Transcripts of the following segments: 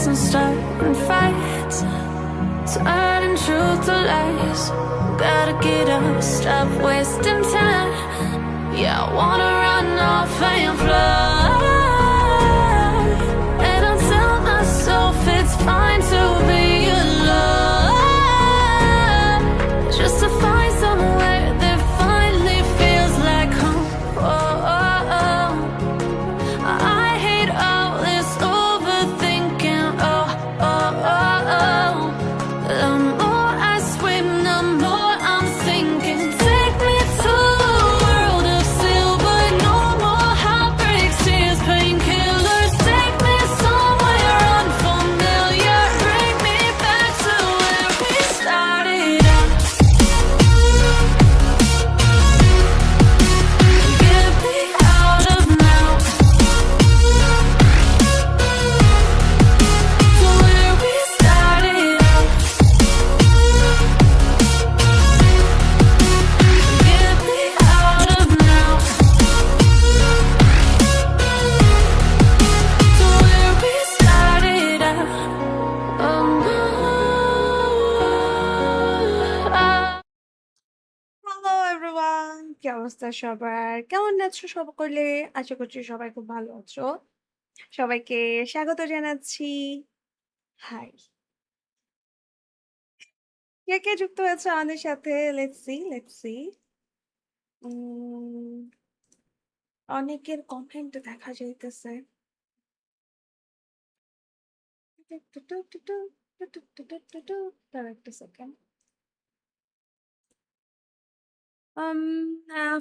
fights and starting fights, turning truth to lies. Gotta get up, stop wasting time. Yeah, I wanna run off and fly. And I tell myself it's fine to be alone, just to find somewhere that finally feels like home. Oh, oh, oh. I hate all this overthinking. Oh, oh, oh, oh. The more I swim, the more I'm sinking. Take me to a world of silver. No more heartbreaks, tears, painkillers. Take me somewhere unfamiliar. Bring me back to where we started out. Get me out of now, to where we started out. Get me out of now, to where we started out. Oh no. Hello everyone, কি অবস্থা সবার? কেমন আছো সকলে? আশা করছি সবাই খুব ভালো আছো। সবাইকে স্বাগত জানাচ্ছি। হাই। কে কে যুক্ত হয়েছে আমাদের সাথে? Let's see. অনেকের কমেন্ট দেখা যাইতেছে। দাঁড়াও একটা সেকেন্ড।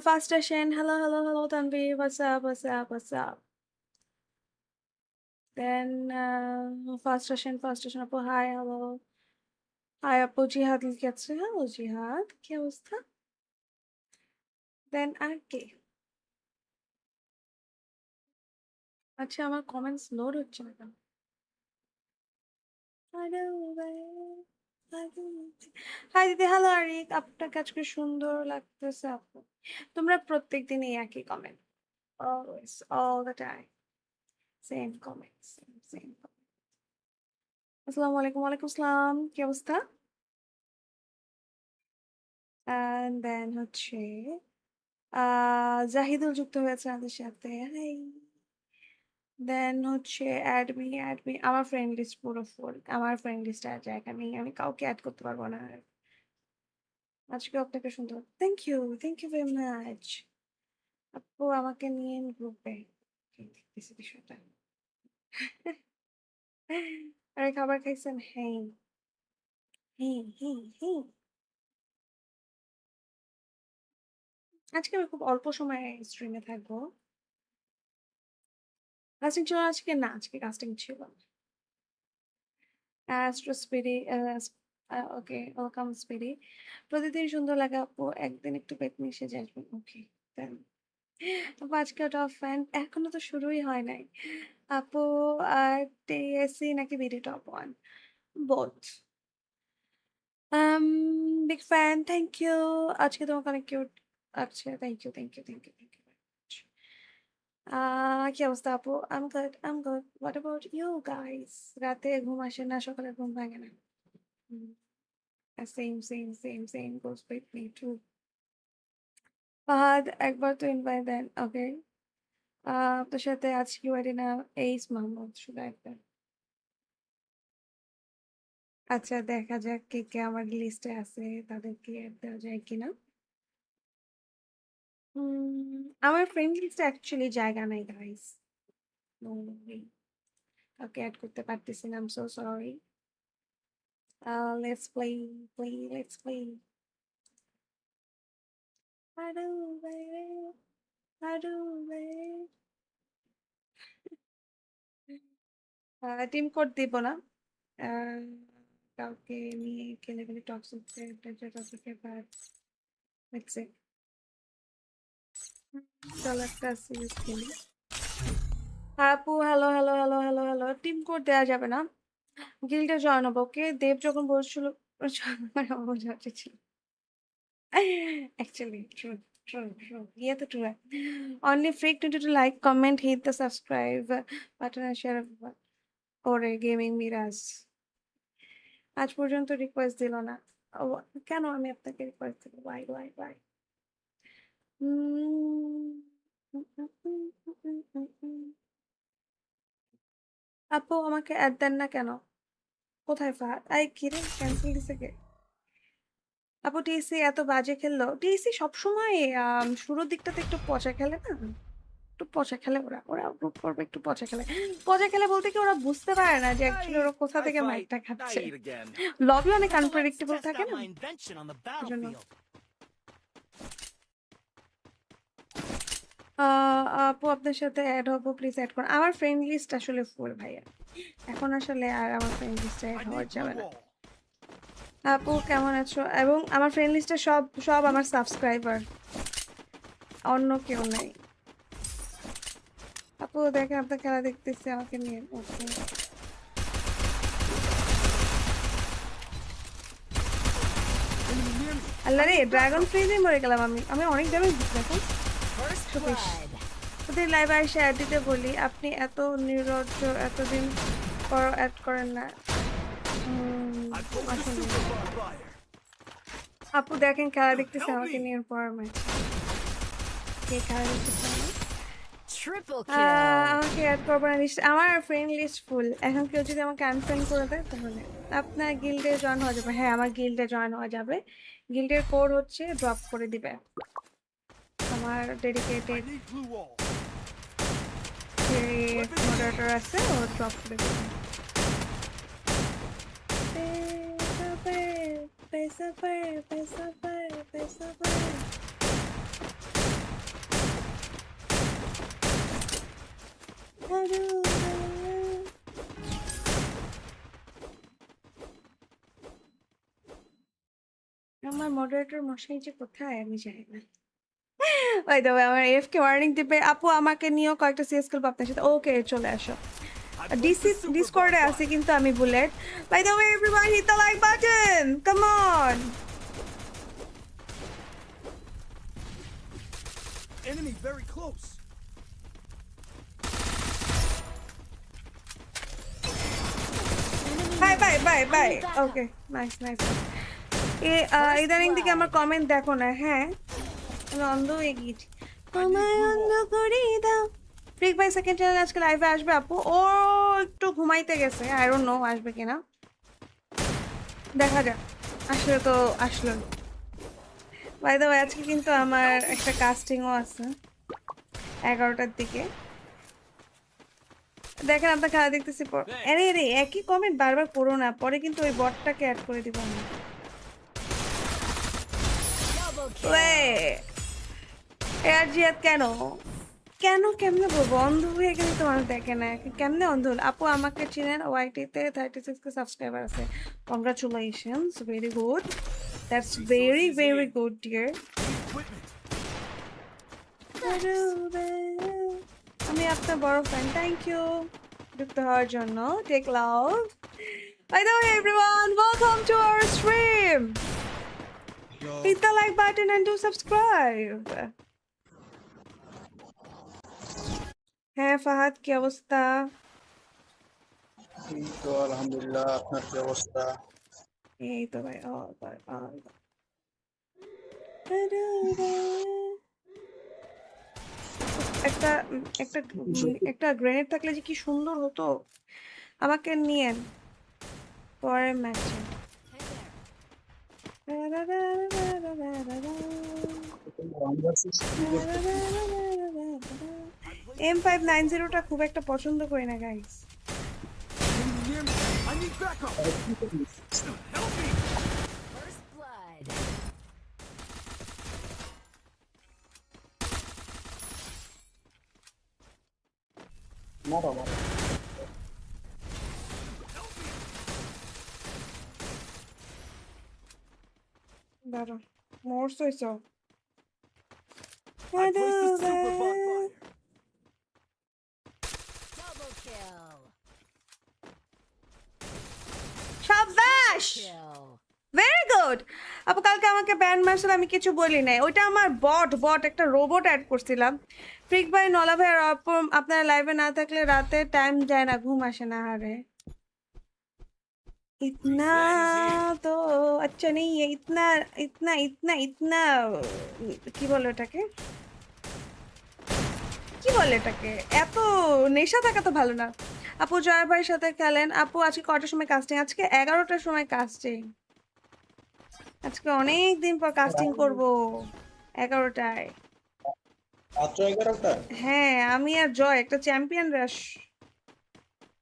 ফার্স্ট আসেন। Hello hello hello Tanvir, what's up. Then first আসেন আপু, হাই হ্যালো। হাই আপু, জিহাদ লিখেছে। হ্যালো জিহাদ, কি অবস্থা? দেন আর কে? আচ্ছা, আমার কমেন্টস লোড হচ্ছে না কেন? হাই দিদি, হ্যালো আরিক, আপনাকে আজকে সুন্দর লাগতেছে আপু। তোমরা প্রত্যেক দিনই একই comment, always, all the time, same comment, same. আসসালামু আলাইকুম। ওয়ালাইকুম আসসালাম, কি অবস্থা? অ্যান্ড দেন হচ্ছে জাহিদুল যুক্ত হয়েছে আমাদের সাথে, হাই। দেন হচ্ছে অ্যাড মি, আমার ফ্রেন্ড লিস্ট পুরো ফুল, আমার ফ্রেন্ড লিস্টে আর জায়গা নেই, আমি কাউকে অ্যাড করতে পারবো না আর। আজকে আপনাকে সুন্দর, থ্যাংক ইউ ভেরি মাচ আপু, আমাকে নিয়ে গ্রুপে দেখতেছি বিষয়টা। আরে খাবার খাইছেন? হ্যাঁ হ্যাঁ। আজকে আমি খুব অল্প সময় স্ট্রিমে থাকবো। কাস্টিং ছিল আজকে? না, আজকে কাস্টিং ছিল না। অ্যাস্ট্রো স্পিডি, ওকে, ওয়েলকাম স্পিডি। প্রতিদিন সুন্দর লাগে আপু, একদিন একটু পেট মিশে আসবেন, ওকে। দেন আপু, আজকে টপ ফ্যান, এখনো তো শুরুই হয় নাই আপু। আর টিএসসি নাকি BD top one? Both. Big fan, thank you. আজকে তোমাকে অনেক কিউট লাগছে, থ্যাংক ইউ। কি অবস্থা আপু? I'm good. What about you guys? রাতে ঘুম আসে না, সকালে ঘুম ভাঙে না। Same goes with me too. Fahad, একবার তো ইনভাইট দেন, ওকে। তোর সাথে আজকে ওয়ারি না, এইস মাহমুদ, শুধু একবার। আচ্ছা, দেখা যাক কে কে আমার লিস্টে আছে, তাদেরকে add দেওয়া যায় কিনা। আমার ফ্রেন্ড লিস্টে অ্যাকচুয়ালি জায়গা নাই গাইস, নো ওয়ে, কাউকে অ্যাড করতে পারতেছি না, I am so sorry. Let's play. হাডু বাই, হাডু বাই। টিম কোড দিব না, আহ, কাউকে নিয়ে খেলে ফেলে টক্সিক টপিকে, বাট লেটস সি। চলো একটা সিরিজ খেলি। আপু, হ্যালো। টিম কোড দেওয়া যাবে না, গিল্ডে জয়েন হবো, ওকে। দেব যখন বলছিল বোঝা ছিল, অ্যাকচুয়ালি ট্রু, ये तो ट्रू है। Only freak to like, comment, hit the subscribe button and share. ওরে গেমিং মিরাজ আজ পর্যন্ত রিকোয়েস্ট দিল না। ও, কেন আমি আপনাকে রিকোয়েস্ট দেব? Why why why? আপু আমাকে অ্যাড দেন না কেন? কোথায় ফাহাদ? আই কিরে ক্যান্সেল দিছে কে? আপু টিএসসি এত বাজে খেললো? টিএসসি সবসময় শুরুর দিকটাতে একটু পচা খেলে না? একটু পচা খেলে ওরা। ওরা গ্রুপ করবে একটু পচা খেলে। পচা খেলে বলতে কি ওরা বুঝতে পারে না যে অ্যাকচুয়ালি ওরা কোথা থেকে মাইরটা খাচ্ছে। লবি অনেক আনপ্রেডিক্টেবল থাকে না? এজন্য। আপু আপনার সাথে অ্যাড হবো, প্লিজ অ্যাড করুন। আমার ফ্রেন্ড লিস্ট আসলে ফুল ভাইয়া। এখন আসলে আর আমার ফ্রেন্ড লিস্টে অ্যাড হওয়া যাবে না। আপু কেমন আছো? এবং আমার ফ্রেন্ড লিস্টে সব সব আমার সাবস্ক্রাইবার, অন্য কেউ নাই। আপু দেখেন আপনার খেলা দেখতেছি আমাকে নিয়ে। ওকে আল্লাহ রে, ড্রাগন ফ্রিজে মরে গেলাম আমি। আমি অনেক ড্যামেজ দিচ্ছি এখন। সতীশ ওদের লাইভে এসে অ্যাড দিতে বলি, আপনি এত নির্লজ্জ, এতদিন পর অ্যাড করেন না। আসলে আপু দেখেন খেলা দেখতেছে আমাকে নিয়ে পড়ার ম্যাচ। কে খেলা দেখতেছে আমাকে অ্যাড করবো না লিস্ট? আমার ফ্রেন্ড লিস্ট ফুল। এখন কেউ যদি আমাকে আনফ্রেন্ড করে দেয় তাহলে আপনার গিল্ডে জয়েন হওয়া যাবে। হ্যাঁ আমার গিল্ডে জয়েন হওয়া যাবে। গিল্ডের কোড হচ্ছে ড্রপ করে দিবে আমার ডেডিকেটেড মডারেটর আছে, ও ড্রপ করে দিবে। पैसा पर पैसा पर पैसा पर আমার মডারেটর মশাই যে কোথায় আমি জানি না। ওই তো আমার এফকে ওয়ার্নিং দিবে। আপু আমাকে নিয়েও কয়েকটা সিএস খেলবো আপনার সাথে। ওকে চলে আসো। ডিসকর্ডে আছে কিন্তু আমি bullet. By the way everyone hit the like button, come on. Enemy very close. Bye bye bye bye. Okay nice nice. ইদানিং দিকে আমার কমেন্ট দেখো না। হ্যাঁ আমি অন্ধ হয়ে গিয়েছি। আমায় অন্ধ করে দাও। ফ্রিক ভাই সেকেন্ড চ্যানেল আজকে লাইভে আসবে আপু। ও একটু ঘুমাইতে গেছে, আই ডোন্ট নো আসবে কিনা, দেখা যাক। আসলে তো আসলো। বাই দ্য ওয়ে আজকে কিন্তু আমার একটা কাস্টিংও আছে 11টার দিকে। দেখেন আপনার খেলা দেখতেছি। আরে রে একই কমেন্ট বারবার করো না, পরে কিন্তু ওই বটটাকে অ্যাড করে দিব আমি। এর জিয়াদ কেন কেন কেমনে বলবো? অন্ধ হয়ে গেলে তো মানুষ দেখে না, কেমনে অন্ধ হল? আপু আমাকে চিনেন, ওয়াইটিতে 36 সাবস্ক্রাইবার আছে। Congratulations, very good, that's very very good dear. আমি আপনার বড় ফ্যান, থ্যাংক ইউ যুক্ত হওয়ার জন্য। Take love. By the way everyone, welcome to our stream. Hit the like button and do subscribe. হ্যাঁ ফাহাদ কি অবস্থা? এই তো আলহামদুলিল্লাহ, আপনার কি অবস্থা? এই তো ভাই একটা একটা একটা গ্রেনেড থাকলে যে কি সুন্দর হতো। আমাকে নিয়েন পরের ম্যাচে। M590টা খুব একটা পছন্দ করি না guys. Enemy near me. I need backup. Help me. First blood. মারো মারো। দাঁড়া মোর্স হইছ। I placed the super bonfire. Double kill. শাবাশ, Kill. Very good. আপু কালকে আমাকে ব্যান্ড মার্শাল আমি কিছু বলি নাই, ওইটা আমার বট একটা রোবট অ্যাড করছিলাম। ফ্রিক ভাই নলা ভাই আর আপু আপনারা লাইভে না থাকলে রাতে টাইম যায় না, ঘুম আসে না। আরে इतना तो अच्छा नहीं है इतना इतना इतना इतना কি বলে এটাকে কি বলে এটাকে এত নেশা থাকা তো ভালো না আপু জয় ভাইয়ের সাথে খেলেন আপু আজকে কটার সময় কাস্টিং আজকে 11টার সময় কাস্টিং আজকে অনেক দিন পর কাস্টিং করব 11টায় মাত্র 11টা? হ্যাঁ আমি আর জয় একটা চ্যাম্পিয়ন রাশ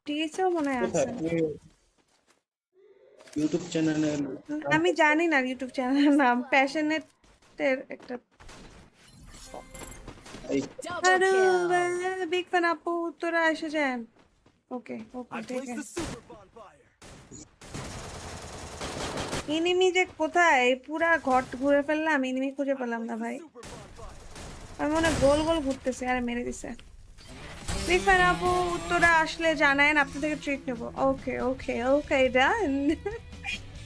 টিএসও মনে হয় কোথায়? আছে ইউটিউব চ্যানেলে আমি জানি না ইউটিউব চ্যানেলের নাম প্যাশনেটের একটা এই Double kill. বিগ ফ্যান আপু তোরা এসে যান ওকে ওকে I ঠিক placed আছে the super bonfire. এনিমি যে কোথায় পুরা ঘর ঘুরে ফেললাম এনিমি খুঁজে পেলাম না ভাই Super bonfire. আমি মনে হয় গোল গোল ঘুরতেছে আরে মেরে দিছে বিগ ফ্যান আপু তোরা আসলে জানায়েন আপনি থেকে ট্রিট নেবো ওকে ওকে ওকে ডান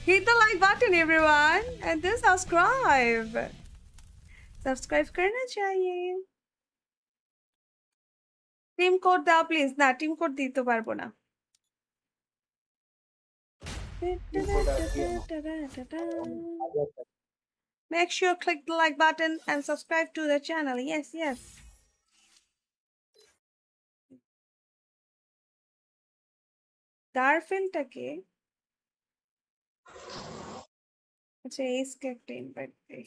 hit the like button everyone and then subscribe करना चाहिए टीम कोड দাও প্লিজ না টিম কোড দিতে পারবো না make sure click the like button and subscribe to the channel yes yes গার্লফ্রেন্ডটাকে আচ্ছা এসকে একটা ইনভাইট দেই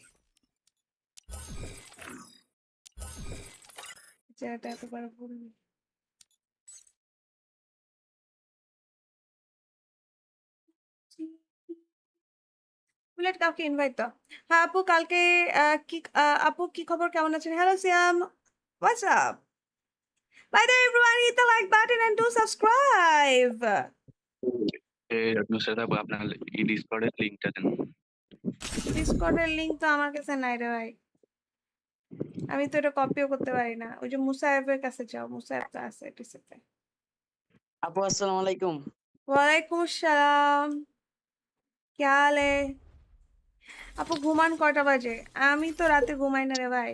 যেটা এতবার বললি বুলেট কাউকে ইনভাইট দাও হ্যাঁ আপু কালকে আপু কি খবর কেমন আছেন hello Siam what's up by the everyone hit the like button and do subscribe Nusrat আপু আপনার ডিসকর্ডের লিংকটা দেন। ডিসকর্ডের লিংক তো আমার কাছে নাই রে ভাই আমি তো এটা কপিও করতে পারি না ওই যে মুসাইফের কাছে যাও মুসাইফ তো আছে টিসিতে আপু আসসালামু আলাইকুম। ওয়ালাইকুম আসসালাম কি হাল है আপু ঘুমান কটা বাজে আমি তো রাতে ঘুমাই না রে ভাই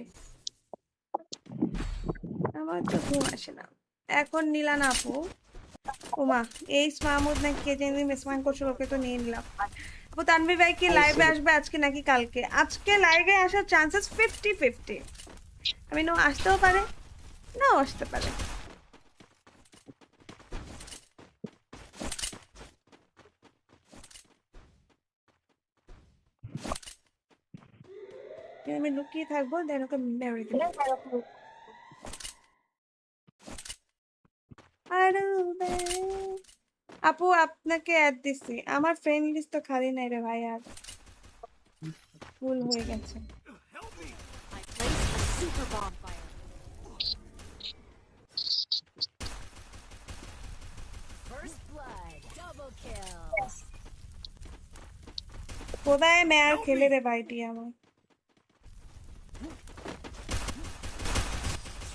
আমার তো ঘুম আসে না এখন নিলা না আপু ওমা এই মাহমুদ না কে জানি মেসমান করছিল ওকে তো নিয়ে নিলাম আপু তানভীর ভাই কি লাইভে আসবে আজকে নাকি কালকে আজকে লাইভে আসার চান্সেস 50-50 আমি নো আসতেও পারে নাও আসতে পারে আমি লুকিয়ে থাকবো দেন ওকে মেরে দেবো আপু আপনাকে অ্যাড দিছি আমার ফ্রেন্ড লিস্ট তো খালি নাই রে ভাই আর ফুল হয়ে গেছে Help me. I placed a super bonfire. First blood. Double kill. কোথায় মেয়ার খেলে রে ভাইটি আমার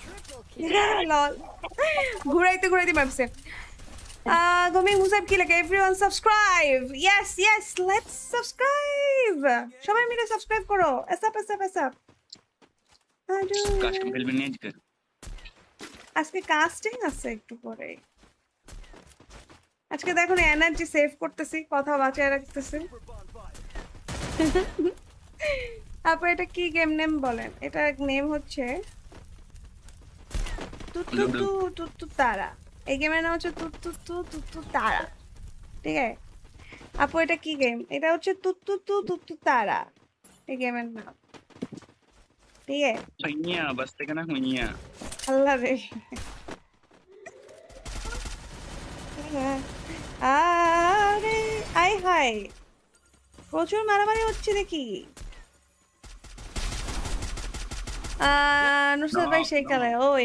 Triple kill. লল ঘুরাইতে ঘুরাইতে মারছে গমি মুসাইব কি লাগে everyone subscribe yes let's subscribe সবাই মিলে সাবস্ক্রাইব করো এসআপ কাস্টম খেলবেন নিয়ে আজকে? আজকে কাস্টিং আছে একটু পরে আজকে দেখো না এনার্জি সেভ করতেছি কথা বাঁচায় রাখতেছি Super bonfire. আপু এটা কি গেম নেম বলেন এটা নেম হচ্ছে তুতু তারা এই গেমের নাম হচ্ছে তুতু তারা ঠিক আছে আপু এটা কি গেম এটা হচ্ছে তুতু তারা এই গেমের নাম ঠিক আছে হুইয়া বাস থেকে না হুইয়া। আল্লাহ রে আরে আই হাই প্রচুর মারামারি হচ্ছে দেখি নুসরাত ভাই সেই খেলায় ওই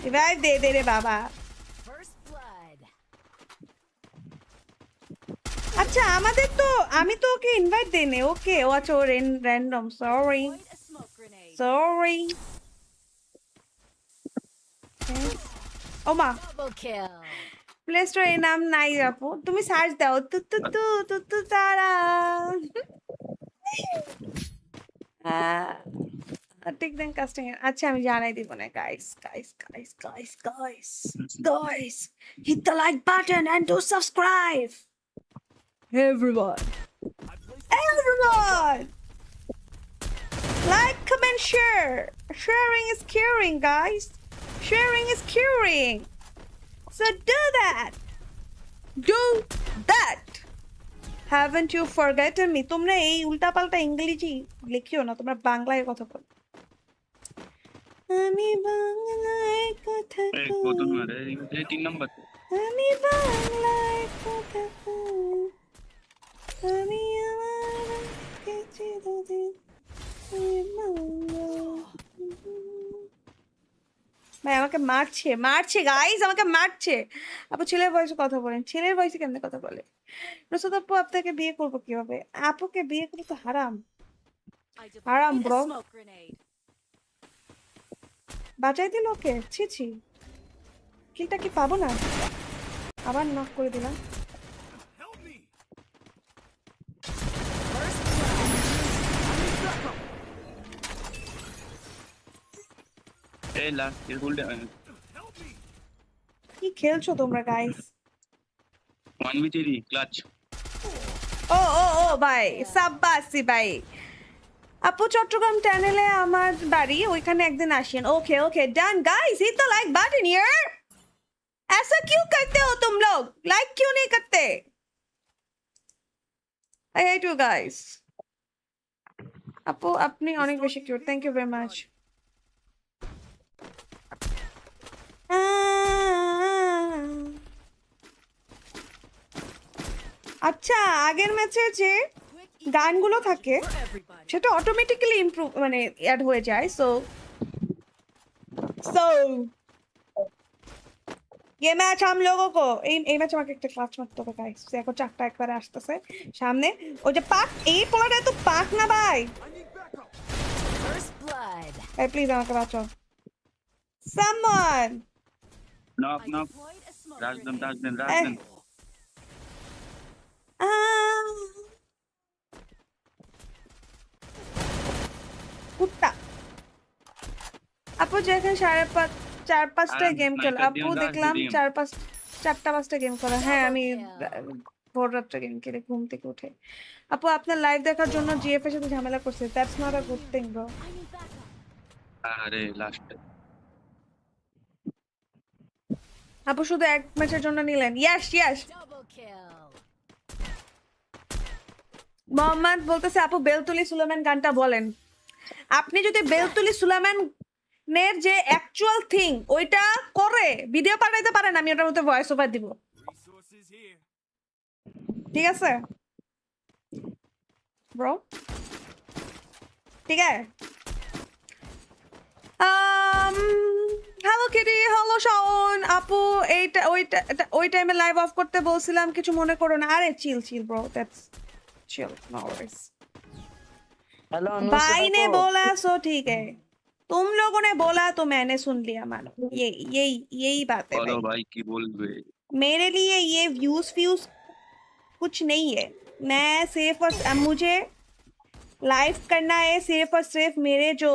রিভাইভ দে রে বাবা First blood. আচ্ছা আমাদের তো আমি তো ওকে ইনভাইট দেই না ওকে ও আচ্ছা ও random sorry Deployed a smoke grenade. Sorry ও মা Double kill. প্লে স্টোরে এই নাম নাই আপু তুমি সার্চ দাও তুতু তারা টিক দেন কাস্টিং আচ্ছা আমি জানাই দিব না guys hit the like button and do subscribe everyone like comment share sharing is caring guys sharing is curing so do that haven't you forgotten me তোমরা এই উল্টাপাল্টা ইংরেজি লিখিও না তোমরা বাংলায় কথা বলো আমি বাংলায় কথা এই বলি কত মারে এই 3 নাম্বার আমি বাংলায় কথা বলি আমি আমার কাছে দুদিন ভাই আমাকে মারছে গাইস আমাকে মারছে আপু ছেলের ভয়েসে কথা বলেন ছেলের ভয়েসে কেমনে কথা বলে রসদ আপু আপনাকে বিয়ে করবো কিভাবে আপুকে বিয়ে করলে তো হারাম I Haram, deployed bro. a smoke grenade. বাঁচাই দিল ওকে ছি কিলটা কি পাবো না আবার নক করে দিলাম Help me! এই লাস্ট এর হোল্ড Help me! কি খেলছো তোমরা গাইস 1v3 ক্লাচ ও ভাই সাব্বাসি ভাই আপু চট্টগ্রাম চ্যানেলে আমার বাড়ি ওইখানে একদিন আসেন okay done guys hit the like button यार ऐसा क्यों करते हो तुम लोग लाइक क्यों नहीं करते आई हेट यू गाइस আপু আপনি অনেক বেশি cute thank you very much আচ্ছা আগের ম্যাচে যে গানগুলো থাকে For everybody. সেটা অটোমেটিক্যালি ইমপ্রুভ মানে অ্যাড হয়ে যায় সো ये मैच हम लोगों को এই ম্যাচ আমাকে একটা ক্লাচ মারতে হবে গাইস দেখো চারটা একবারে আসতেছে সামনে ওই যে পাক এই পোলাটা তো পাক না ভাই I need backup! First blood. এই প্লিজ আমাকে বাঁচাও someone knock I knock deployed a smoke রাজদম grenade. রাজদম কুত্তা আপু যেখানে 4-5টা গেম খেল sniper আপু দিয়ে দেখলাম দিয়ে। 4-5টা গেম খেলা হ্যাঁ আমি ভোর রাত্রে গেম খেলে ঘুম থেকে উঠে আপু আপনার লাইভ দেখার জন্য জিএফ এর সাথে ঝামেলা করছে that's not a good thing bro I need backup. আরে লাস্ট আপু শুধু এক ম্যাচের জন্য নিলেন ইয়েস Double kill. মোহাম্মদ বলতেছে আপু বেলতুলি সুলেমান গানটা বলেন আপনি যদি বেলতুলি সুলেমানের যে অ্যাকচুয়াল থিং ওইটা করে ভিডিও পাঠাইতে পারেন আমি ওটার মধ্যে ভয়েস ওভার দিব Resources here. ঠিক আছে ব্রো ঠিক আছে হ্যালো কিটি হ্যালো শাওন আপু এইটা ওই টাইমে লাইভ অফ করতে বলছিলাম কিছু মনে করো না আরে chill bro that's chill no worries hello भाई ने बोला सो ठीक है तुम लोगों ने बोला तो मैंने सुन लिया मानो यही बात है বলো भाई ভাই কি বলবে मेरे लिए ये व्यूज कुछ नहीं है मैं सिर्फ और मुझे लाइव करना है सिर्फ और सिर्फ मेरे जो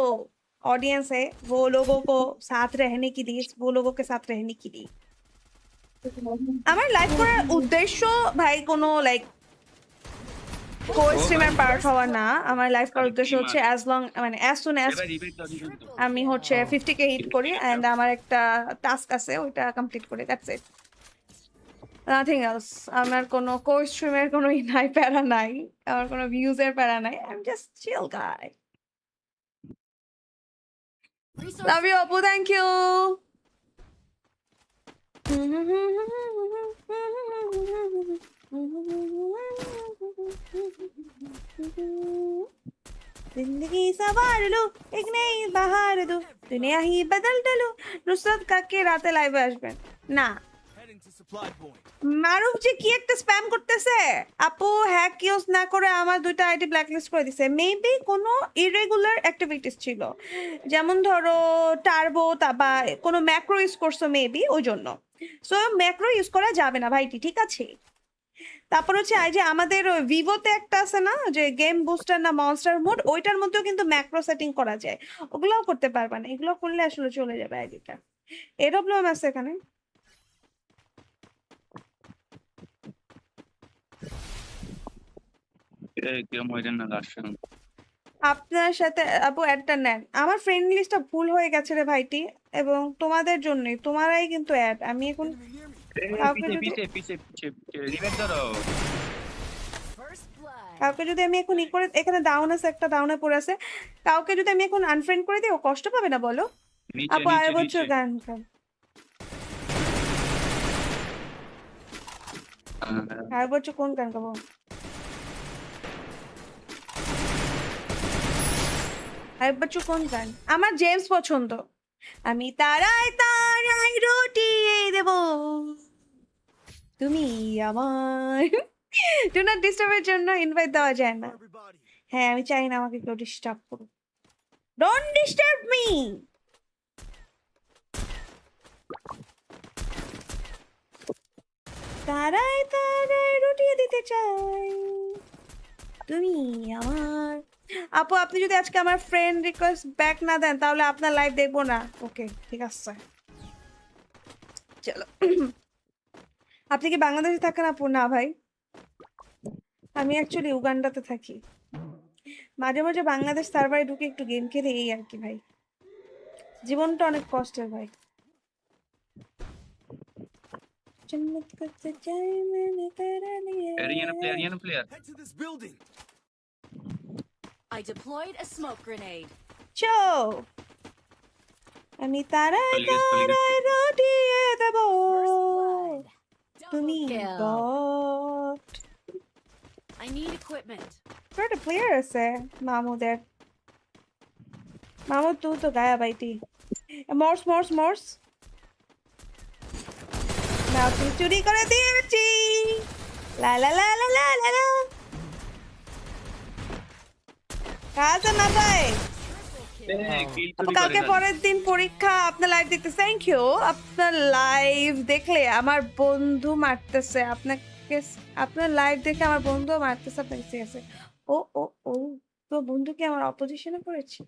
ऑडियंस है वो लोगों को साथ रहने के लिए वो लोगों के साथ रहने के लिए আমার লাইভ করার উদ্দেশ্য ভাই কোনো লাইক কো-স্ট্রিমার পার্ট হওয়া না আমার লাইভ করার উদ্দেশ্য হচ্ছে অ্যাজ লং মানে অ্যাজ সুন অ্যাজ এবার রিপিট দাও কিন্তু আমি হচ্ছে 50k হিট করি এন্ড আমার একটা টাস্ক আছে ওইটা কমপ্লিট করি দ্যাটস ইট নাথিং এলস আমার কোনো কো-স্ট্রিমের কোনো নাই প্যারা নাই আমার কোনো ভিউজের প্যারা নাই I am just chill guy Resource love you আপু থ্যাংক ইউ जिंदगी सवार लो एक नई बहार दो दुनिया ही बदल डालो নুসরাত কাকে রাতে লাইভে আসবেন না Heading to supply point. মারুফ যে কি একটা স্প্যাম করতেছে আপু হ্যাক ইউজ না করে আমার দুইটা আইডি ব্ল্যাকলিস্ট করে দিছে মেবি কোনো ইরেগুলার অ্যাক্টিভিটিস ছিল যেমন ধরো টার্বো বা কোনো ম্যাক্রো ইউজ করছো মেবি ওই জন্য সো ম্যাক্রো ইউজ করা যাবে না ভাইটি ঠিক আছে তারপর হচ্ছে এই যে আমাদের ভিভোতে একটা আছে না যে গেম বুস্টার না মনস্টার মোড, ওইটার মধ্যেও কিন্তু ম্যাক্রো সেটিং করা যায়, ওগুলোও করতে পারবা না, এগুলো করলে আসলে চলে যাবে আইডিটা। এডব্লিউএম আছে এখানে। গেম হয়ে না লাস্ট টাইম। আপনার সাথে আপু অ্যাডটা নেন, আমার ফ্রেন্ড লিস্টটা ভুল হয়ে গেছে রে ভাইটি, এবং তোমাদের জন্যই, তোমারাই কিন্তু অ্যাড। আমি এখন কাউকে পিছে যদি পিছে পিছে পিছে রিমেক ধরো। First blood. কাউকে যদি আমি এখন ই করে, এখানে ডাউন আছে, একটা ডাউনে পড়ে আছে, কাউকে যদি আমি এখন আনফ্রেন্ড করে দিই ও কষ্ট পাবে না বলো? নিচে আপু আরেক নিচে বছর নিচে। গান গান, আরেক বছর কোন গান গাবো? আরেক বছর কোন গান? আমার জেমস পছন্দ। আমি তারায় তারায় রটিয়ে দেব, তুমি আমার। ডু নট ডিস্টার্বের জন্য ইনভাইট দেওয়া যায় না। Everybody. হ্যাঁ, আমি চাই না আমাকে কেউ ডিস্টার্ব করুক। Don't disturb me. তারায় তারায় রটিয়ে দিতে চাই, তুমি আমার। আপু আপনি যদি আজকে আমার ফ্রেন্ড রিকোয়েস্ট ব্যাক না দেন তাহলে আপনার লাইভ দেখবো না। ওকে ঠিক আছে, চলো। আপনি কি বাংলাদেশে থাকেন আপু? না ভাই, আমি অ্যাকচুয়ালি উগান্ডাতে থাকি। মাঝে মাঝে বাংলাদেশ সার্ভারে ঢুকে একটু গেম খেলে, এই আর কি ভাই। জীবনটা অনেক কষ্টের ভাই। জন্নত করতে চাই मैंने तेरे लिए। এরিয়ান player. Head to this building. I deployed a smoke grenade. চো আমি তারায় পালিয়ে গেছে। তারায় রটিয়ে দেব, First blood. তুমি Double kill. God. I need equipment. একটা প্লেয়ার আছে মামুদের। মামু তুই তো গায়া বাইটি। মর্স মর্স মর্স, না তুই চুরি করে দিয়েছি। লা লা লা লা লা লা লা। কাজে না ভাই। আপু কালকে পরের দিন পরীক্ষা, আপনার লাইভ দেখতে থ্যাংক ইউ। আপনার লাইভ দেখলে আমার বন্ধু মারতেছে আপনাকে, আপনার লাইভ দেখে আমার বন্ধু মারতেছে আপনাকে। ঠিক আছে, ও ও ও তো বন্ধু কি আমার অপোজিশনে পড়েছে?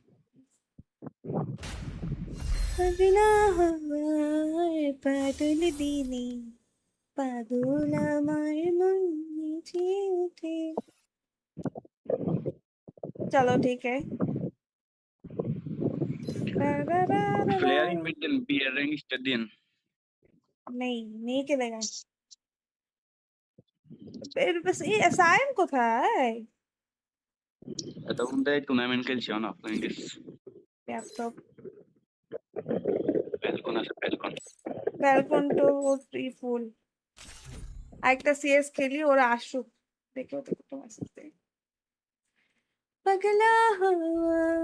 বিনা হওয়ার বাদল দিনে পাগল আমার মন মিছে উঠে। চলো ঠিক है। Player in middle B rank stadium. नहीं खेलेगा। फिर बस ये असाइम কোথায়? এটা উন্ডে টুর্নামেন্ট খেলছে না অফলাইন গেস। ল্যাপটপ ব্যালকন তো ফুল। একটা সিএস খেলি, ওরা আসুক দেখে তো কত আসছে। পাগলা হওয়ার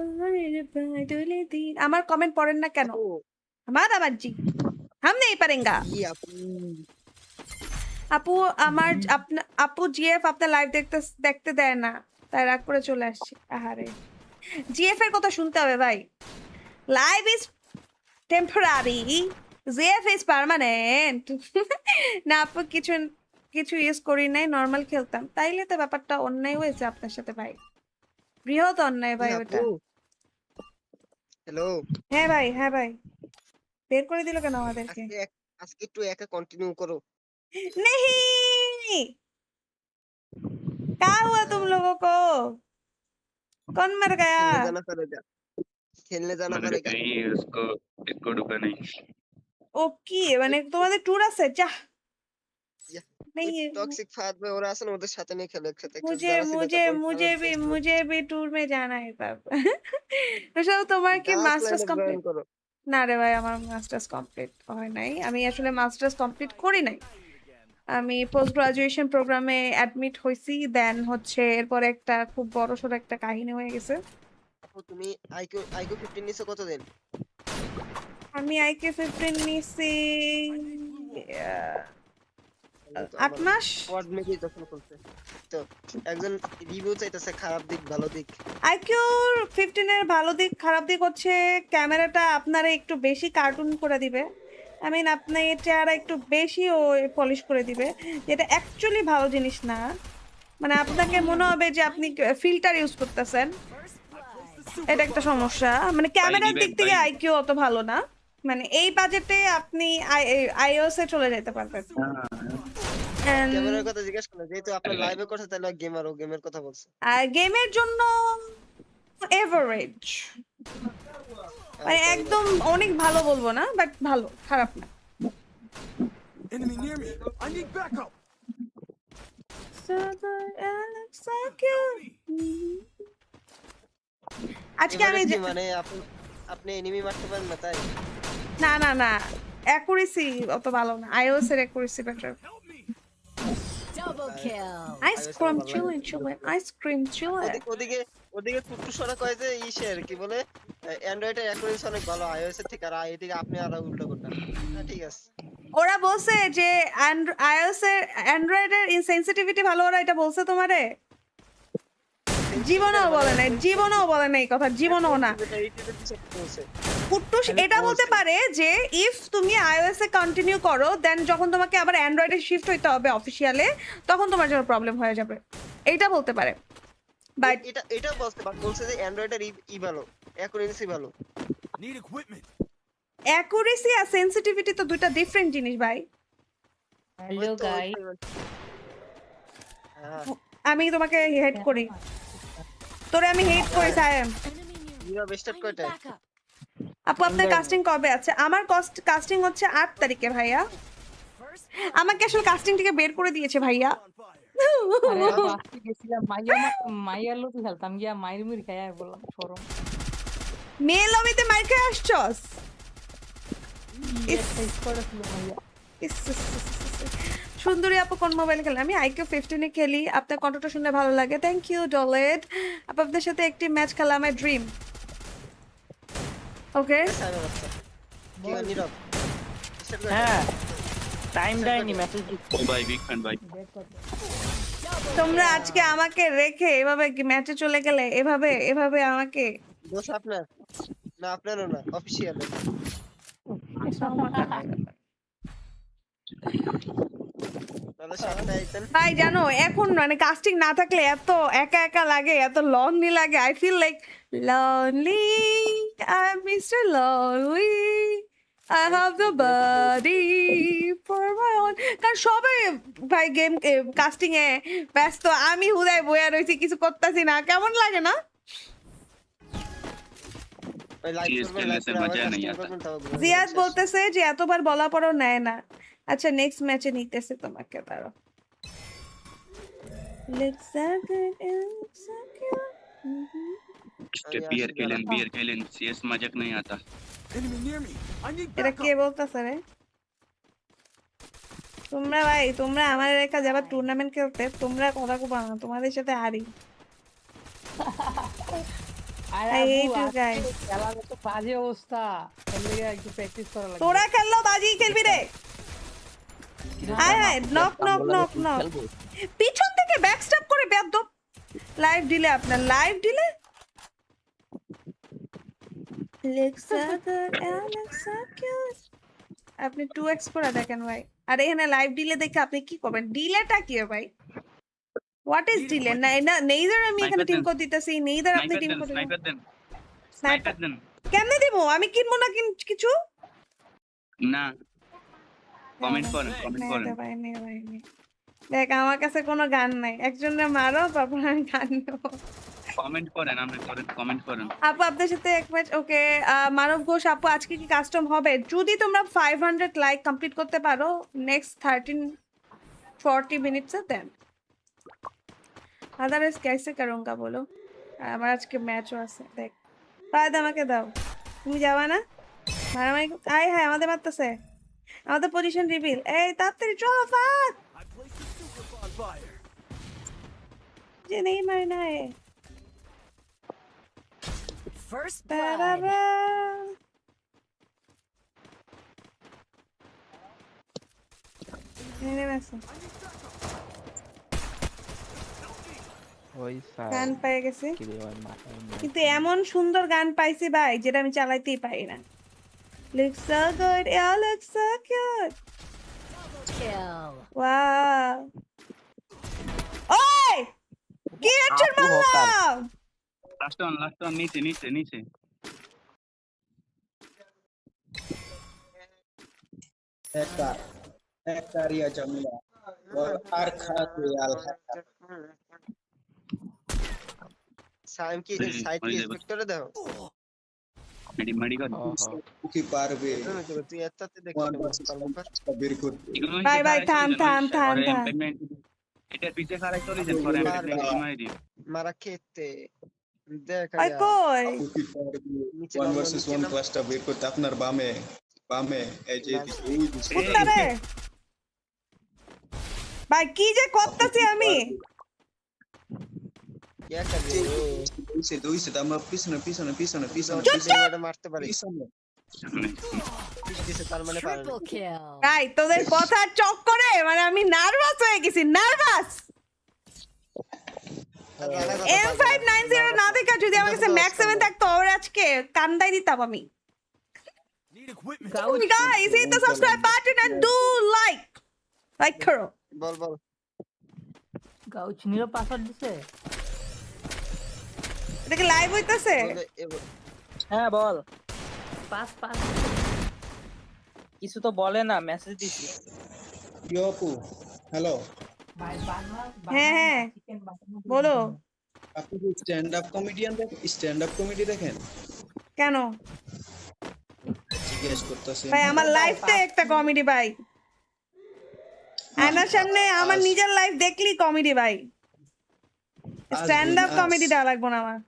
বাদলে দিন। আমার কমেন্ট পড়েন না কেন? আমার জি हम नहीं पढ़ेंगे। আপু আমার আপু জিএফ আপনার লাইভ দেখতে দেয় না, তাই রাগ করে চলে আসছি। আহারে, জিএফ এর কথা শুনতে হবে ভাই। Live is temporary, GF is permanent. না আপু কিছু ইউজ করি নাই, নর্মাল খেলতাম। তাইলে তো ব্যাপারটা অন্যায় হয়েছে আপনার সাথে ভাই, বৃহৎ অন্যায় ভাই ওটা। হ্যালো, হ্যাঁ ভাই বের করে দিল কেন আমাদেরকে? আজকে একটু একা কন্টিনিউ করো। नहीं, क्या हुआ तुम लोगों को? कौन मर गया? खेलने जाना पड़ेगा। नहीं उसको इसको ढुका नहीं। ओके মানে তোমাদের ট্যুর আছে? যা नहीं, टॉक्सिक फाद में ওরা আছে না, ওদের সাথে নিয়ে খেলো একসাথে। मुझे भी टूर में जाना है तब। তো তোমার কি মাস্টার্স কমপ্লিট? না রে ভাই, আমার মাস্টার্স কমপ্লিট হয় নাই। আমি আসলে মাস্টার্স কমপ্লিট করি নাই, আমি পোস্ট গ্রাজুয়েশন প্রোগ্রামে অ্যাডমিট হইছি। দেন হচ্ছে এরপর একটা খুব বড়সড় একটা কাহিনী হয়ে গেছে। তুমি আইকিউ 15 নিছো কতদিন? আমি আইকিউ 15 নিছি 8 মাস। কোয়াড মেবি যখন করতে তো একজন রিভিউ চাইতেছে, খারাপ দিক ভালো দিক। আইকিউ 15 এর ভালো দিক খারাপ দিক হচ্ছে ক্যামেরাটা আপনারা একটু বেশি কার্টুন করে দিবে, আই মিন আপনি চেহারা একটু বেশি ও পলিশ করে দিবে, যেটা অ্যাকচুয়ালি ভালো জিনিস না। মানে আপনাকে মনে হবে যে আপনি ফিল্টার ইউজ করতেছেন, First blood. এটা একটা সমস্যা। মানে ক্যামেরার revive দিক থেকে ভাই। আইকিউ অত ভালো না। মানে এই বাজেটে আপনি আইওএস এ চলে যেতে পারবেন। And ক্যামেরার কথা জিজ্ঞেস করলে, যেহেতু আপনার লাইভে করছে তাহলে গেমার ও গেমের কথা বলছে। আর গেমের জন্য এভারেজ, মানে আচ্ছা, একদম অনেক ভালো বলবো না, বাট ভালো, খারাপ না। Enemy near me. I need backup. আজকে আমি এভারেজ কি মানে আপনি এনিমি মারতে পারেন না তাই? না না না, অ্যাকুরেসি অত ভালো না, আইওএস এর accuracy better. Help me. Double kill. Ice cream চিলেন চিলেন, আইসক্রিম চিলেন। ওদিকে ওদিকে কুট্টুসরা কয় যে ইসের কি বলে অ্যান্ড্রয়েডের অ্যাকুরেসি অনেক ভালো আইওএস এর থেকে, আর এদিকে আপনি আর উল্টো করতেন। না ঠিক আছে। ওরা বলছে যে আইওএস এর অ্যান্ড্রয়েডের ইনসেনসিটিভিটি ভালো, ওরা এটা বলছে তোমারে? জীবনেও বলে নাই, জীবনেও বলে নাই এই কথা, জীবনেও না। এটা ইউটিউবে কিছু একটা বলছে। কুট্টুস এটা বলতে পারে যে ইফ তুমি iOS এ কন্টিনিউ করো, দেন যখন তোমাকে আবার অ্যান্ড্রয়েডে শিফট হইতে হবে অফিসিয়ালে, তখন তোমার জন্য প্রবলেম হয়ে যাবে, এইটা বলতে পারে। বাট এটা বলছে যে অ্যান্ড্রয়েডের ই ভালো, অ্যাকুরেসি ভালো। Need equipment. অ্যাকুরেসি আর সেনসিটিভিটি তো দুইটা ডিফারেন্ট জিনিস ভাই। হ্যালো গাই, হ্যাঁ, আমি তোমাকে হেট করি, তোরে আমি হেট করি সায়েম। Enemy near me. ইউরা বেস্ট I need কয়টা? backup. আপু আপনার কাস্টিং কবে আছে? আমার কাস্টিং হচ্ছে 8 তারিখে ভাইয়া। First আমাকে আসলে কাস্টিং থেকে বের করে দিয়েছে ভাইয়া। On fire. আরে বাবা, আজকে গেছিলাম মাইয়ার লোক খেলতাম গিয়া মাইর মুড়ি খাই আর বললাম শরম। মেয়ে লবিতে মার খেয়ে আসছস? একটা স্কোয়াড ছিল মাইয়া। ইস, ইস, ইস, ইস, ইস। সুন্দরী আপু কোন মোবাইল খেলেন? আমি আইকিউ 15 এ খেলি। আপনার কন্ট্রোলটা শুনলে ভালো লাগে, থ্যাংক ইউ ডলেট। আপু আপনার সাথে একটি ম্যাচ খেলা আমার ড্রিম। ওকে, সাইবার আচ্ছা। কি হয় নীরব? স্টার্ট করে হ্যাঁ টাইম দেয়নি মেসেজ ও ভাই বিগ ফ্যান ভাই। তোমরা আজকে আমাকে রেখে এভাবে ম্যাচে চলে গেলে, এভাবে এভাবে আমাকে। দোষ আপনার না, আপনারও না, অফিসিয়াল। তাহলে সামনে আইতেন। ভাই জানো এখন মানে কাস্টিং না থাকলে এত একা একা লাগে, এত লনলি লাগে। I feel like lonely, I am mister lonely, I have the body for my own. কারণ সবাই ভাই গেম কাস্টিং এ ব্যস্ত, আমি হুদায় বইয়া রয়েছি, কিছু করতেছি না, কেমন লাগে না? ওই লাইভ CS করবেন, खेलने লাইভ से করে আবার मजा नहीं কাস্টিং आता। করবেন, তাও বলবেন জিয়াদ শেষ। বলতেছে যে এতবার বলা পরও নেয় না। আচ্ছা নেক্সট ম্যাচে নিতেছে তোমাকে, তারও Looks so good, it looks so good. उसके बियर खेलें CS मजाक नहीं आता। Enemy near me. I need এটা কে backup. বলতেছে রে? তোমরা ভাই, তোমরা আমার রেখা যাবার টুর্নামেন্ট খেলতে, তোমরা কথা কবা না, তোমাদের সাথে হারি। আরে I আপু, hate you আজকে guys. খেলার তো বাজে অবস্থা, এর লেগে একটু প্র্যাকটিস করা লাগবে। তোরা খেললো বাজি খেলবি রে। আয় হায়, নক নক নক নক, পিছন থেকে ব্যাকস্ট্যাপ করে বেয়াদব। লাইভ দিলে আপনার, লাইভ দিলে Looks so good, it looks so cute. আপনি 2x করে দেখেন ভাই। আর এখানে লাইভ ডিলে দেখে আপনি কি করবেন? ডিলেটা কি ভাই? What is delay? না না, নেইদার আমি এখানে টিম কোড দিতেছি, নেইদার আপনি টিম কোড দিবেন। स्नाइपर देन কেমনে দিব? আমি কিনবো না কিছু? না কমেন্ট করেন নে দে ভাই, নে ভাই নে। দেখ আমার কাছে কোনো গান নাই, একজনের মারো তারপর আমি গান নেবো। কমেন্ট করেন, আপনি কমেন্ট করেন। আপু আপনার সাথে এক ম্যাচ, ওকে। মানব ঘোষ আপু আজকে কি কাস্টম হবে? যদি তোমরা 500 লাইক কমপ্লিট করতে পারো নেক্সট 13-40 মিনিটস এ, দেন अदरवाइज कैसे करूंगा बोलो? আমার আজকে ম্যাচও আছে, দেখ। ফায়দ আমাকে দাও, তুমি যাবা না? মারামারি আয় হ্যাঁ, আমাদের মারতেছে, আমাদের পজিশন রিভিল। এই তাড়াতাড়ি চলো ফাদ, I placed the super bonfire. যে নেই মারনা है। First blood. তারারা এনে আসো, ওই গান পেয়ে গেছে, কিন্তু এমন সুন্দর গান পাইছি ভাই যেটা আমি চালাইতেই পারি না। Looks so good. Y'all look so cute. Kill. Wow. Oi! কি হেডশট আপু হকার। মারলাম? লাস্ট অন নিচে নিচে নিচে একটা রিয়া জামিলা আর খাতে আল সাইম কি এই, সাইড কি মরে যাবে। স্পেক্টরে দাও মেডি কর কি পারবে তুই এততে দেখ ওয়ান ভার্সেস ওয়ান বের করতে এগুলো ভাই, ভাই, থাম, থাম, থাম, থাম। এটা পিছে খারাপ করে দেন পরে এমপ্লয়মেন্ট মারি দিই মারা খেতে দেখ ওই কই? কি পারবে নিচে ওয়ান নামো, ভার্সেস নিচে ওয়ান নামো। ক্লাসটা বের করতে আপনার বামে বামে এই যে ওই দিকে। কুত্তা রে। ভাই কি যে করতেছি আমি? ইয়া করবে দুইছে আমরা পিছনে পিছনে পিছনে পিছনে পিছনে মারতে পারি পিছনে দিছে তার মানে পারে না। Triple kill. ভাই তোদের কথা চক্করে মানে আমি নার্ভাস হয়ে গেছি, নার্ভাস। আর রানা কথা পারবে না। M590 না দেখা যদি আমার কাছে ম্যাক্স 7 থাকতো ওর আজকে কান্দাই দিতাম আমি। Need equipment. Guys, hit the subscribe button and do like করো। বল গাউচ নিরো পাসওয়ার্ড দিছে। এটা কি লাইভ হইতাছে? বলে হ্যাঁ বল। পাস কিছু তো বলে না, মেসেজ দিছি। ইয়ো আপু হ্যালো ভাই বাংলা হ্যাঁ, হ্যাঁ। চিকেন বাটার বলো আপনি কি স্ট্যান্ড আপ কমেডিয়ান দেখেন স্ট্যান্ড আপ কমেডি দেখেন কেন? জিজ্ঞেস করতেছেন ভাই আমার লাইফটা একটা কমেডি ভাই। আয়নার সামনে আমার নিজের লাইফ দেখলি কমেডি ভাই। স্ট্যান্ড আপ কমেডিটা লাগবো না আমার।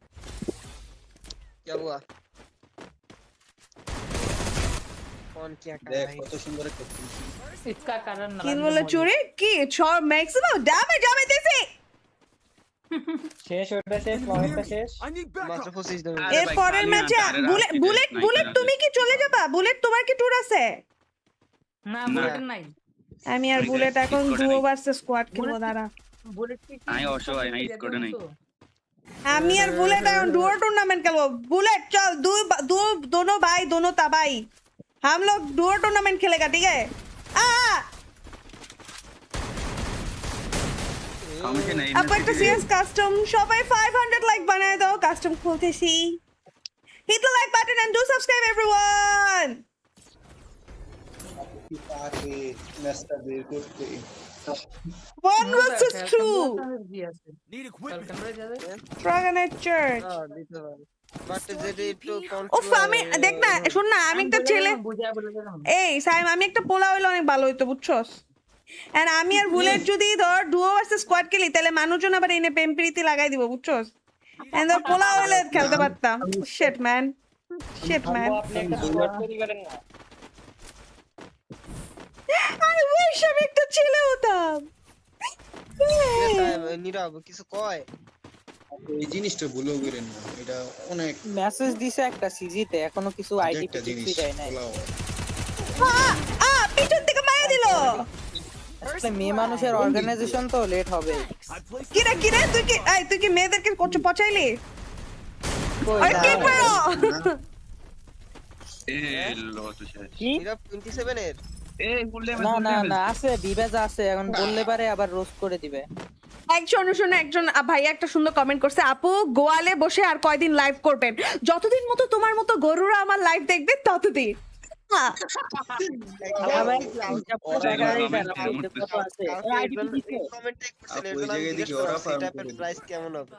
क्या हुआ कौन क्या कर দেখ रहा है কত সুন্দর একটা इसका कारण কি বলে চুরি কি ছড় ম্যাক্সিমাম ড্যামেজ আমি দিছি। শেষ ওটা শেষ, লয়েরটা শেষ। I need मात्र backup. 25 দাও আরে এর ভাই, পরের কালি ম্যাচে না, তারের বুলেট আসছে, বুলেট স্নাইপার বুলেট আছে। তুমি কি চলে যাবা? বুলেট তোমার কি ট্যুর আছে? না বুলেট নাই। আমি আর বুলেট বুলেট এখন স্কোয়াডে ডুও নাই। ভার্সেস স্কোয়াড খেলবো দাঁড়া। বুলেট কি আমি অসহায়, আমি স্কোয়াডে নাই। আমি আর বুলেট এখন डुओ टूर्नामेंट खेलो। बुलेट चल दोनों भाई दोनों तबाही हम लोग डुओ टूर्नामेंट खेलेगा ठीक है। কমিশন নাই अब একটা সিএস কাস্টম সবাই 500 লাইক বানায় দাও, custom খুলতেছি। hit the like button and do subscribe everyone. কি পারবে ম্যাচটা বের করতে one versus two Need equipment. Camera যাবে। Dragon Church हां दिते पारे বাট যদি একটু উফ আমি দেখ না শোন না আমি একটা ছেলে বুঝা বলে দিলাম। এই সাইম আমি একটা পোলা হইলে অনেক ভালো হইতো বুঝছস। এন্ড আমি আর বুলেট যদি ধর ডুও ভার্সেস স্কোয়াড খেলি তাহলে মানুষজন আবার এনে প্রেম প্রীতি লাগাই দিব বুঝছস। এন্ড ধর পোলা হইলে খেলতে পারতাম। শিট ম্যান শিট ম্যান আপু, আপনি একটা স্কোয়াড তৈরি করেন না। আই উইশ আমি একটা ছেলে হতাম। নীরব কিছু কয় এই জিনিসটা ভুলেও করেন না এটা অনেক মেসেজ দিছে একটা সিজিতে, এখনো কিছু আইডি একটা জিনিস পিক্সি দেয় নাই। বলাও। পিছন থেকে মারা দিল। আসলে মেয়ে মানুষের অর্গানাইজেশন তো লেট হবে। I placed কিরে তুই কি মেয়েদেরকে পচাইলি? কই আরে না, কি করো? এ লো তো শেষ কি? নীরব 27 এর এ বললে না না না আছে, বিবেজা আছে, এখন বললে পারে আবার রোস্ট করে দিবে। একজন ভাইয়া একটা সুন্দর কমেন্ট করছে, আপু গোয়ালে বসে আর কয়দিন লাইভ করবেন? যতদিন মতো তোমার মতো গরুরা আমার লাইভ দেখবে ততদিন। হ্যাঁ কমেন্টে করছেন আপু, এর ওই জন্য জায়গায় দেখি ওরা farm সেটআপের করে প্রাইস কেমন হবে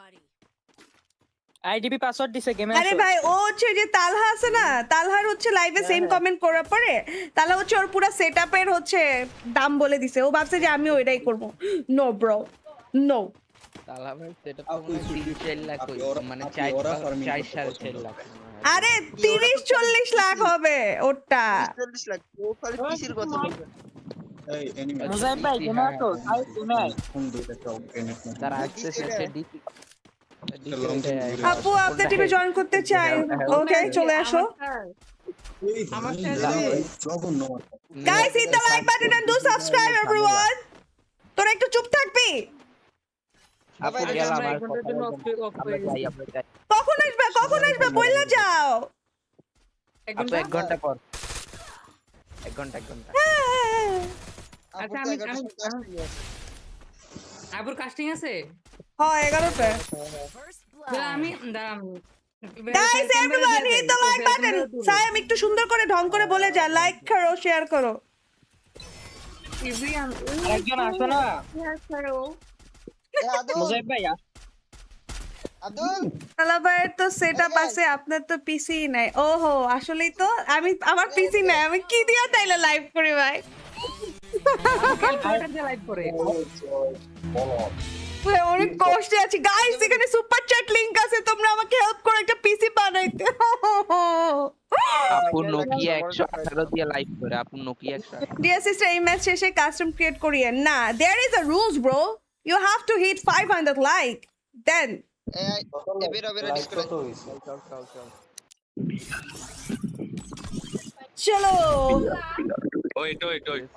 আইডিপি পাসওয়ার্ড দিছে গেমে। আরে ভাই ও হচ্ছে যে তালহা আছে না, তালহার হচ্ছে লাইভে সেম কমেন্ট করার পরে তাহলে হচ্ছে ওর পুরো সেটআপের হচ্ছে দাম বলে দিছে। ও ভাবছে যে আমি ওইটাই করব। No bro no. তালা ভাই সেটা তো আপু, মনে হয় 3-4 লাখ আপনি হইছে, ওরা- মানে আপনি ওরা farming করতে 4.5 পছন্দ লাখ। আরে 30-40 লাখ হবে ওটা। 40 লাখ ও খালি পিসির কথা বলবে এই অ্যানিমেশন মুজাহিদ ভাই গেমে আছো? আই গেমে আই। ফোন দুইটা চাও গ্রেনেড না তার অ্যাক্সেস আছে ডিপি লং টাইম ঘুরে আপু আপনার টিমে জয়েন করতে চাই। ওকে চলে আসো। এই আমার ভাই, সাথে দাঁড়াও, এই জঘন্য মাথা। Guys, hit the like button and do subscribe everyone. তোরা একটু চুপ থাকবি? আপু আবার গেলাম আমরা আর এক ঘন্টার জন্য off করে আমরা যাই আমরা যাই কখন আসবে বললে যাও। এক আপু ঘন্টা 1 ঘন্টা পর 1 ঘন্টা 1 ঘন্টা আপুর আচ্ছা, তো আমি 11টার আমি সময় casting আছে। আপুর কাস্টিং আছে? হ্যাঁ 11টা First তাহলে blood. আমি দাঁড়ান গাইস ক্যামেরা এভরিওয়ান দিয়ে হিট যাই দ্য লাইক বাটন ক্যামেরা তুলো সায়াম একটু সুন্দর করে ঢং করে বলে যা লাইক করো শেয়ার করো এভরিওয়ান আরেকজন আসো না শেয়ার করো আদুল মুজাহিদ ভাই আদুল তালাবাইয়ের তো সেটআপ এদিকে আয়। আছে আপনার তো পিসি নাই ওহো আসলেই তো আমি আমার পিসি নাই আমি কি দিয়া তাইলে লাইভ করি ভাই ক্যালকুলেটর দিয়ে লাইভ করে ভাই, অনেক কষ্টে আছি গাইস এখানে সুপার চ্যাট লিংক আছে তোমরা আমাকে হেল্প করো একটা পিসি বানাইতে আপু নোকিয়া 118 দিয়ে লাইভ করে আপু নোকিয়া 118 ডিয়ার সিস্টার এই ম্যাচ শেষে কাস্টম ক্রিয়েট করিয়েন না there is a rules bro you have to hit 500 like then এবিরা ডিসকাস চলো ওয়েট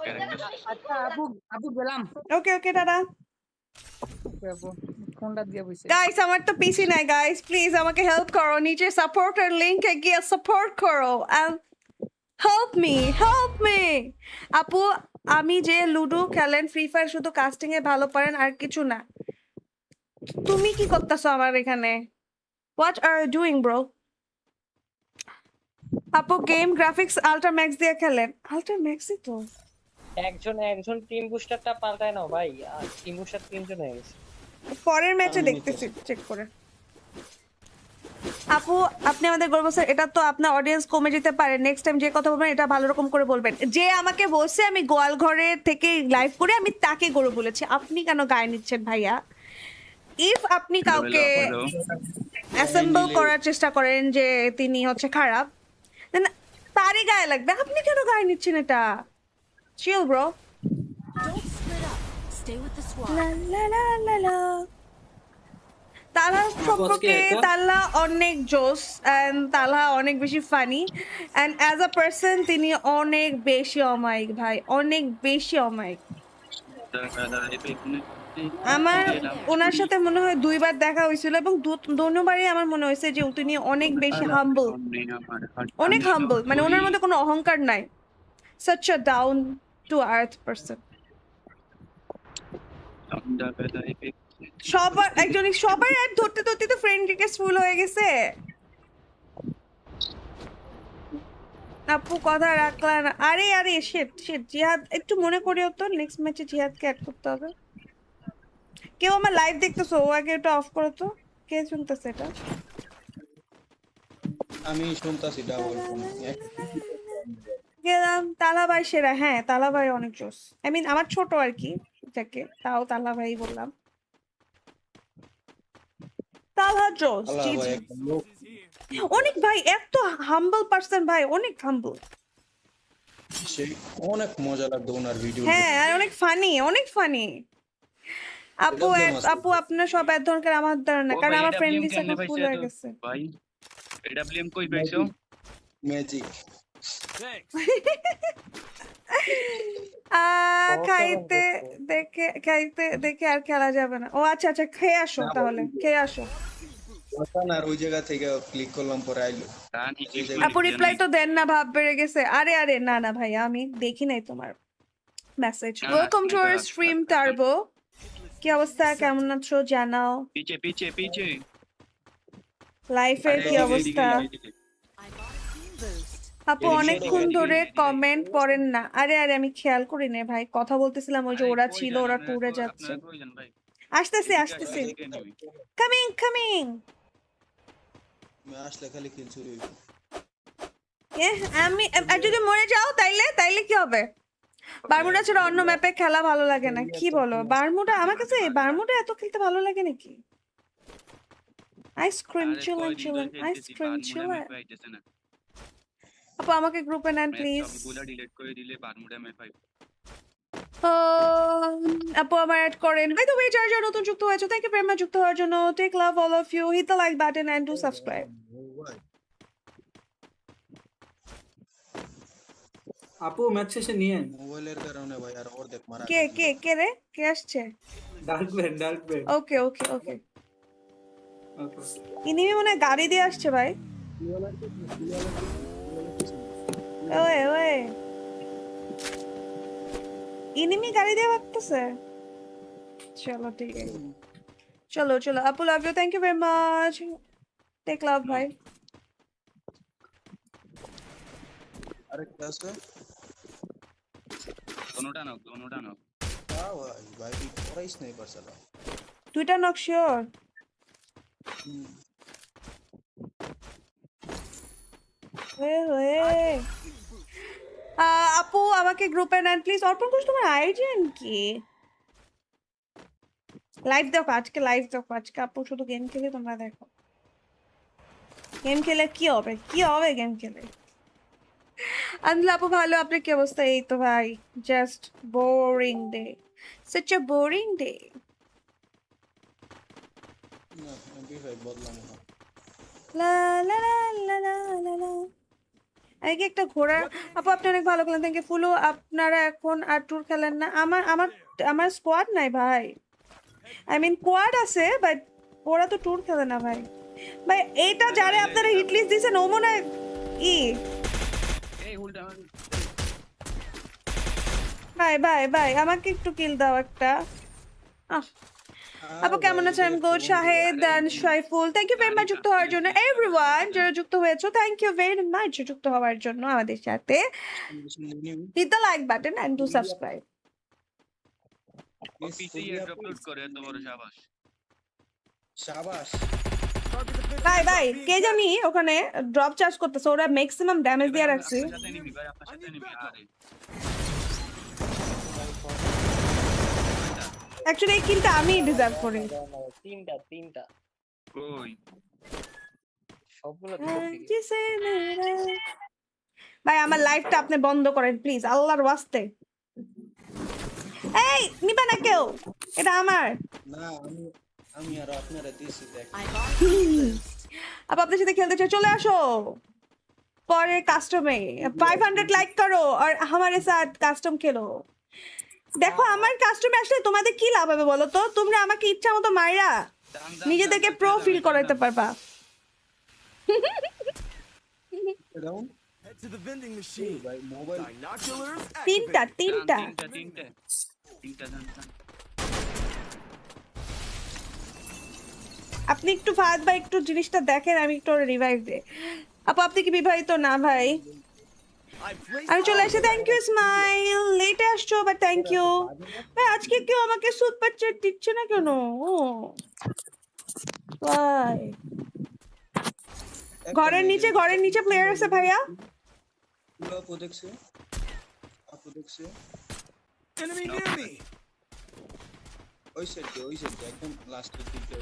ক্যারেক্টার আচ্ছা আপু আপু গেলাম ওকে ওকে দাদা আপু ফোনটা দিয়ে বসে গাইস আমার তো পিসি নাই গাইস প্লিজ আমাকে হেল্প করো নিচে সাপোর্টের লিংকে গিয়ে সাপোর্ট করো এন্ড হেল্প মি আপু আমি যে লুডো খেলেন ফ্রি ফায়ার শুধু কাস্টিং এ ভালো পারেন আর কিছু না তুমি কি করতেছো আমার এখানে what are you doing bro আপু গেম গ্রাফিক্স আল্ট্রা ম্যাক্স দিয়ে খেলেন আল্ট্রা ম্যাক্সই তো একজন টিম বুস্টারটা পাল্টায় নাও ভাই টিম বুস্টার 3 জন হয়ে গেছে পরের ম্যাচে দেখতেছি চেক করে আপু আপনি আমাদের গর্ব স্যার এটা তো আপনার অডিয়েন্স কমে যেতে পারে নেক্সট টাইম যে কথা বলবেন এটা ভালো রকম করে বলবেন যে আমাকে বলছে আমি গোয়াল ঘরে থেকে লাইভ করে আমি তাকে গরু বলেছি আপনি কেন গায়ে নিচ্ছেন ভাইয়া ইফ আপনি কাউকে অ্যাসেম্বল করার চেষ্টা করেন যে তিনি হচ্ছে খারাপ দেন তারই গায়ে লাগবে আপনি কেন গায়ে নিচ্ছেন এটা chill bro Don't split up. Stay with the squad. লা লা লা লা লা তালা সম্পর্কে তালা অনেক জোস এন্ড তালা অনেক বেশি funny and as a person তিনি অনেক বেশি অমায়িক ভাই অনেক বেশি অমায়িক আমার ওনার সাথে মনে হয় 2 বার দেখা হয়েছিল এবং দুবারই আমার মনে হয়েছে যে তিনি অনেক বেশি হাম্বল অনেক হাম্বল মানে ওনার মধ্যে কোনো অহংকার নাই such a down to earth person সবার অ্যাড ধরতে ধরতে তো ফ্রেন্ড রিকোয়েস্ট ফুল হয়ে গেছে আপু কথা রাখলা না আরে শিট জিহাদ একটু মনে করিও তো নেক্সট ম্যাচে জিহাদকে অ্যাড করতে হবে কেউ আমার লাইভ দেখতেছো ও আগে এটা অফ করো তো কে শুনতেছে এটা আমি শুনতাছি ডাবল ফোন গেলাম তালা ভাই সেরা হ্যাঁ তালা ভাই অনেক জোস আই মিন আমার ছোট আর কি যাকে তাও তালা ভাই বললাম তালা জোস আল্লাহ জি ভাই জি একদম লোক অনেক ভাই এত হাম্বল পারসন ভাই অনেক হাম্বল সে অনেক মজা লাগতো ওনার ভিডিও হ্যাঁ আর অনেক ফানি আপু এটা একদম আপু আপনার সব এড ধরনের আমার দ্বারা না কারণ আমার ফ্রেন্ড লিস্ট এখন ফুল হয়ে গেছে ভাই এডব্লিউএম কই পাইছো ম্যাজিক Thanks. খাইতে দেখে আর খেলা যাবে না ও আচ্ছা খেয়ে আসো তাহলে খেয়ে আসো আর ওই জায়গা থেকে ক্লিক করলাম পরে আইলো আপু রিপ্লাই তো দেন না ভাব বেড়ে গেছে আরে না ভাইয়া আমি দেখি নাই তোমার message welcome to our stream turbo কি অবস্থা কেমন আছো জানাও পিছে লাইফের কি অবস্থা I got a team boost. আপু অনেকক্ষণ ধরে কমেন্ট পড়েন না আরে আমি খেয়াল করি না ভাই কথা বলতেছিলাম ওই যে ওরা ছিল ওরা ট্যুরে যাচ্ছে আসতেছি কামিং আমি আসলে খালি কিল চুরি হইতো আমি আর যদি মরে যাও তাইলে কি হবে বারমুডা ছাড়া অন্য ম্যাপে খেলা ভালো লাগে না কি বলো বারমুডা আমার কাছে বারমুডা এত খেলতে ভালো লাগে নাকি আইসক্রিম চিলেন আপু আমাকে গ্রুপে নেন প্লিজ আপু আমার অ্যাড করেন বাই দ্য ওয়ে যারা নতুন যুক্ত হয়েছে থ্যাংক ইউ ভেরি মাচ যুক্ত হওয়ার জন্য take love all of you hit the like button and do subscribe আপু ম্যাচ শেষে নিয়ে মোবাইলের কারণে ভাই আর অর্ধেক মারা কে রে কে আসছে ডার্ক ব্লেড ওকে ইনিমি মনে হয় গাড়ি দিয়ে আসছে ভাই ওয়ে এনিমি গাড়ি দিয়ে ভাগতেছে। চলো ঠিক আছে, চলো চলো আপু, love you, thank you very much, take love ভাই। আরেকটা আছে। दोनों नॉक ভাই ওরাই স্নাইপার চালা। দুইটা নক শিওর। আপু আমাকে গ্রুপে নেন প্লিজ। অর্পণ ঘোষ তোমার আইডিয়ান কি? লাইভ দেখো আজকে, লাইভ দেখো আজকে। আপু শুধু গেম খেলে তোমরা দেখো, গেম খেলে কি হবে, কি হবে গেম খেলে। আনন্দ আপু ভালো, আপনার কি অবস্থা? এই তো ভাই, just boring day, such a boring day. না এমপি ভাই বদলাম না। লা লা লা লা লা লা লা। আমি কি একটা ঘোড়া? আপু আপনি অনেক ভালো খেলেন, থ্যাংক ইউ। ফুলু আপনারা এখন আর ট্যুর খেলেন না? আমার আমার আমার স্কোয়াড নাই ভাই, আই মিন কোয়াড আছে বাট ওরা তো ট্যুর খেলে না ভাই। ভাই এইটা যারে আপনারা হিট লিস্ট দিয়েছেন ও মনে হয় ই। এই উল্টা ভাই ভাই ভাই আমাকে একটু কিল দাও একটা। আপু কেমন আছেন? আমি good. Shahed and Shaiful, thank you very much যুক্ত হওয়ার জন্য। এভরিওয়ান যারা যুক্ত হয়েছো, থ্যাংক ইউ ভেরি মাচ যুক্ত হওয়ার জন্য আমাদের সাথে। Hit the like button and do subscribe. पीछे ये अपलोड करे तो बড় শাবাশ শাবাশ। ভাই ভাই কে জানি ওখানে ড্রপ চার্জ করতেছে, ওরা ম্যাক্সিমাম ড্যামেজ দিয়ে রাখছে। আপনার সাথে নিবি ভাই, আপনার সাথে নিবি। আরে অ্যাকচুয়ালি এই কিলটা আমি ডিজার্ভ করি। তিনটা কই সবগুলো ভাই আমার লাইভটা আপনি বন্ধ করেন প্লিজ, আল্লাহর ওয়াস্তে। এই নিবা না কেউ, এটা আমার। না আমি আর আপনারা দিছি দেখ। अब आपने साथ खेलते चाहे चले आशो परे कस्टम में 500 लाइक करो और हमारे साथ कस्टम खेलो। देखो हमारे कस्टम में আসলে তোমাদের কি লাভ হবে বলো তো? তোমরা আমাকে ইচ্ছা মতো মাইরা নিজেদেরকে প্রো ফিল করাতে পারবা। Head to the vending machine. ভাই মোবাইল Binoculars তিনটা activated. তিনটা আপনি একটু ফাদ ভাই একটু জিনিসটা দেখেন, আমি একটু রিভাইভ দে। আপু আপনি কি বিবাহিত? না ভাই। আমি চলে এসে থ্যাংক ইউ স্মাইল, লেটে আসছো বাট থ্যাংক ইউ ভাই। আজকে কেউ আমাকে সুপার চ্যাট দিচ্ছে না কেন? ও ভাই ঘরের নিচে প্লেয়ার আছে ভাইয়া। আপু দেখছে Enemy near me. ওই সাইডে একদম লাস্টের দিকে।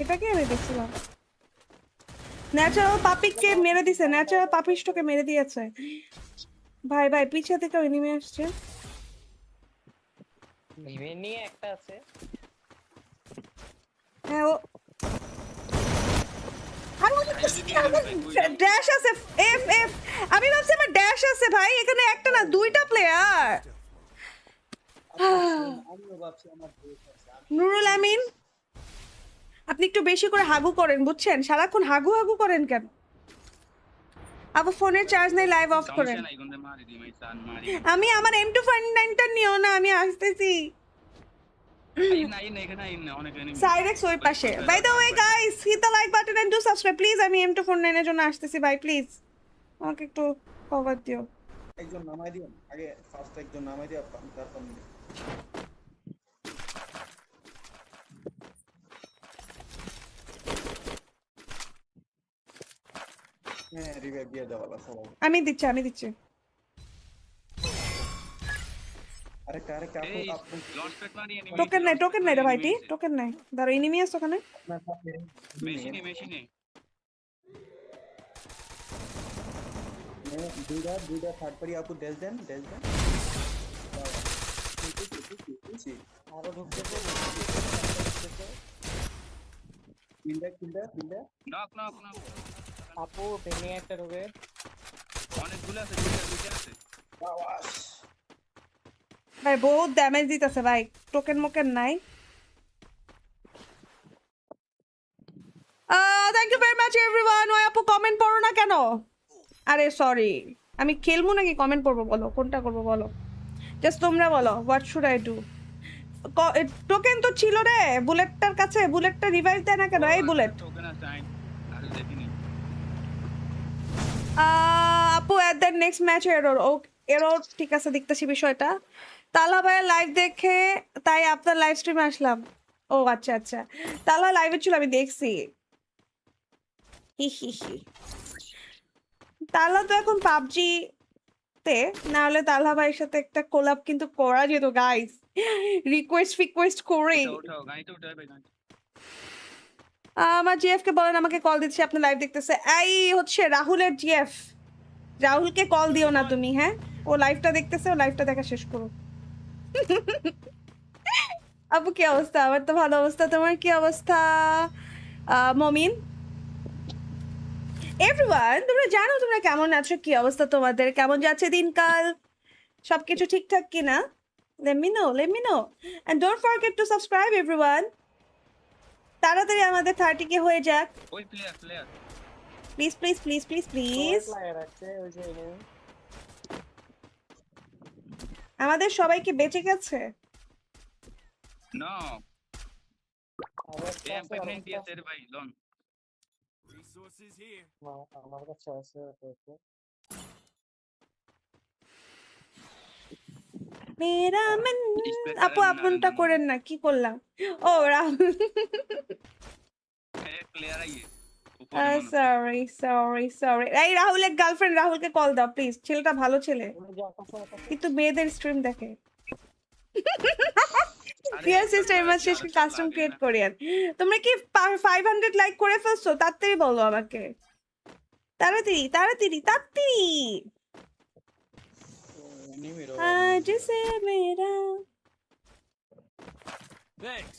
এটাকে আমি দেখছিলাম। ন্যাচারাল পাপিকে মেরে দিছে, ন্যাচারাল পাপিষ্টকে মেরে দিয়েছে। ভাই ভাই পিছে থেকে এনিমি আসছে। নিয়ে একটা আছে। হ্যাঁ ও ড্যাশ আছে, এফ এফ। আমি ভাবছি আমার ড্যাশ আছে ভাই, এখানে একটা না দুইটা প্লেয়ার। নুরুল আমিন আপনি একটু বেশি করে হাগু করেন বুঝছেন, সারাক্ষণ হাগু করেন কেন? আবার ফোনের চার্জ নাই, লাইভ অফ করেন। আমি আমার M249টা নিও না, আমি আসতেছি। সাইরেক্স ওই পাশে। By the way guys, hit the like button and do subscribe please. আমি M249 এর জন্য আসতেছি ভাই, প্লিজ আমাকে একটু কভার দিও। একজন নামাই দিও আগে, ফার্স্ট একজন নামাই দিও তারপর হ্যাঁ রিভাইভ দিয়ে দাও আলা সবাই। আমি দিচ্ছি। আরেকটা আপু টোকেন নাই রে ভাইটি, টোকেন নাই। দাঁড়াও এনিমি আছে ওখানে। মেশিনে দুইটা থার্ড পারি আপু ড্যাশ দেন। আরো ঢুকতে কিলটা নক আপু ভেঙে একটা ঢোকে। অনেকগুলো আছে, দুইটা আছে। ভাই বহুত ড্যামেজ দিতেছে ভাই, টোকেন মোকেন নাই। Thank you very much everyone. ওই আপু কমেন্ট পড়ো না কেন? আরে সরি, আমি খেলবো নাকি কমেন্ট করবো? বলো কোনটা করবো বলো, জাস্ট তোমরা বলো। What should I do? Token তো ছিল রে বুলেটটার কাছে, বুলেটটা রিভাইভ দেয় না কেন? এই বুলেট টোকেন আছে আরে দেখিনি। আপু at the next match error. ও এরর, ঠিক আছে দেখতেছি বিষয়টা। তালা ভাইয়ের লাইভ দেখে তাই আপনার লাইভ স্ট্রিমে আসলাম। ও আচ্ছা আচ্ছা, তালা লাইভে ছিল, আমি দেখছি। হি হি হি। তালা তো এখন পাবজি তে, না হলে তালা ভাইয়ের সাথে একটা কোলাব কিন্তু করা যেত গাইস, রিকোয়েস্ট করে। উঠাও গাড়িতে উঠাও ভাই গাড়ি। আমার জিএফ কে বলেন আমাকে কল দিচ্ছে, আপনার লাইভ দেখতেছে। এই হচ্ছে রাহুলের জিএফ, রাহুলকে কল দিও না তুমি, হ্যাঁ? ও লাইভটা দেখতেছে, ও লাইভটা দেখা শেষ করো। আপু কি অবস্থা? আমার তো ভালো অবস্থা, তোমার কি অবস্থা? মমিন, এভরিওয়ান, তোমরা জানো তোমরা কেমন আছো, কি অবস্থা তোমাদের, কেমন যাচ্ছে দিনকাল, সবকিছু ঠিকঠাক কিনা? let me know and don't forget to subscribe everyone. তাড়াতাড়ি আমাদের 30 কে হয়ে যাক, ওই player please please please please please. Player আছে ওই যে আমাদের সবাইকে বেঁচে গেছে। নো আমার এম590 আছে রে ভাই লন। Resources here. আমার কাছে আছে ওকে। মেরা মন। আপু আপনটা করেন না, কি করলাম? ও রাহুল, এক প্লেয়ার আইয়ে সরি। এই রাহুলের গার্লফ্রেন্ড, রাহুলকে কল দাও প্লিজ, ছেলেটা ভালো ছেলে কিন্তু মেয়েদের স্ট্রিম দেখে। ডিয়ার সিস্টার, এবার শেষ কাস্টম ক্রিয়েট করিয়েন। তোমরা কি 500 লাইক করে ফেলছো? তাড়াতাড়ি বলো আমাকে, তাড়াতাড়ি তাড়াতাড়ি তাড়াতাড়ি। आज से मेरा Thanks.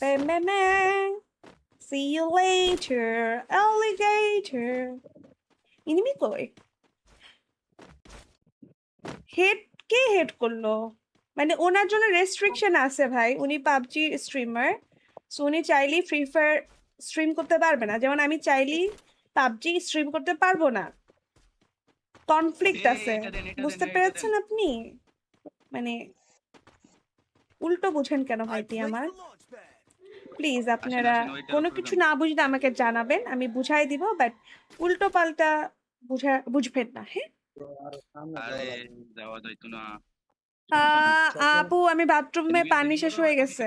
see you later alligator। Enemy কই? হেড কে হেড করলো? মানে ওনার জন্য রেস্ট্রিকশন আছে ভাই, উনি পাবজি স্ট্রিমার, সো উনি চাইলেই ফ্রি ফায়ার স্ট্রিম করতে পারবে না, যেমন আমি চাইলেই পাবজি স্ট্রিম করতে পারবো না, কনফ্লিক্ট আছে। বুঝতে পেরেছেন আপনি? মানে উল্টো বুঝেন কেন ভাইটি আমার? প্লিজ আপনারা কোনো কিছু না বুঝলে আমাকে জানাবেন, আমি বুঝাই দিব, বাট উল্টো পাল্টা বুঝবেন না, হ্যাঁ? আরে যাওয়া যাইতো না। আপু আমি বাথরুমে পানি শেষ হয়ে গেছে।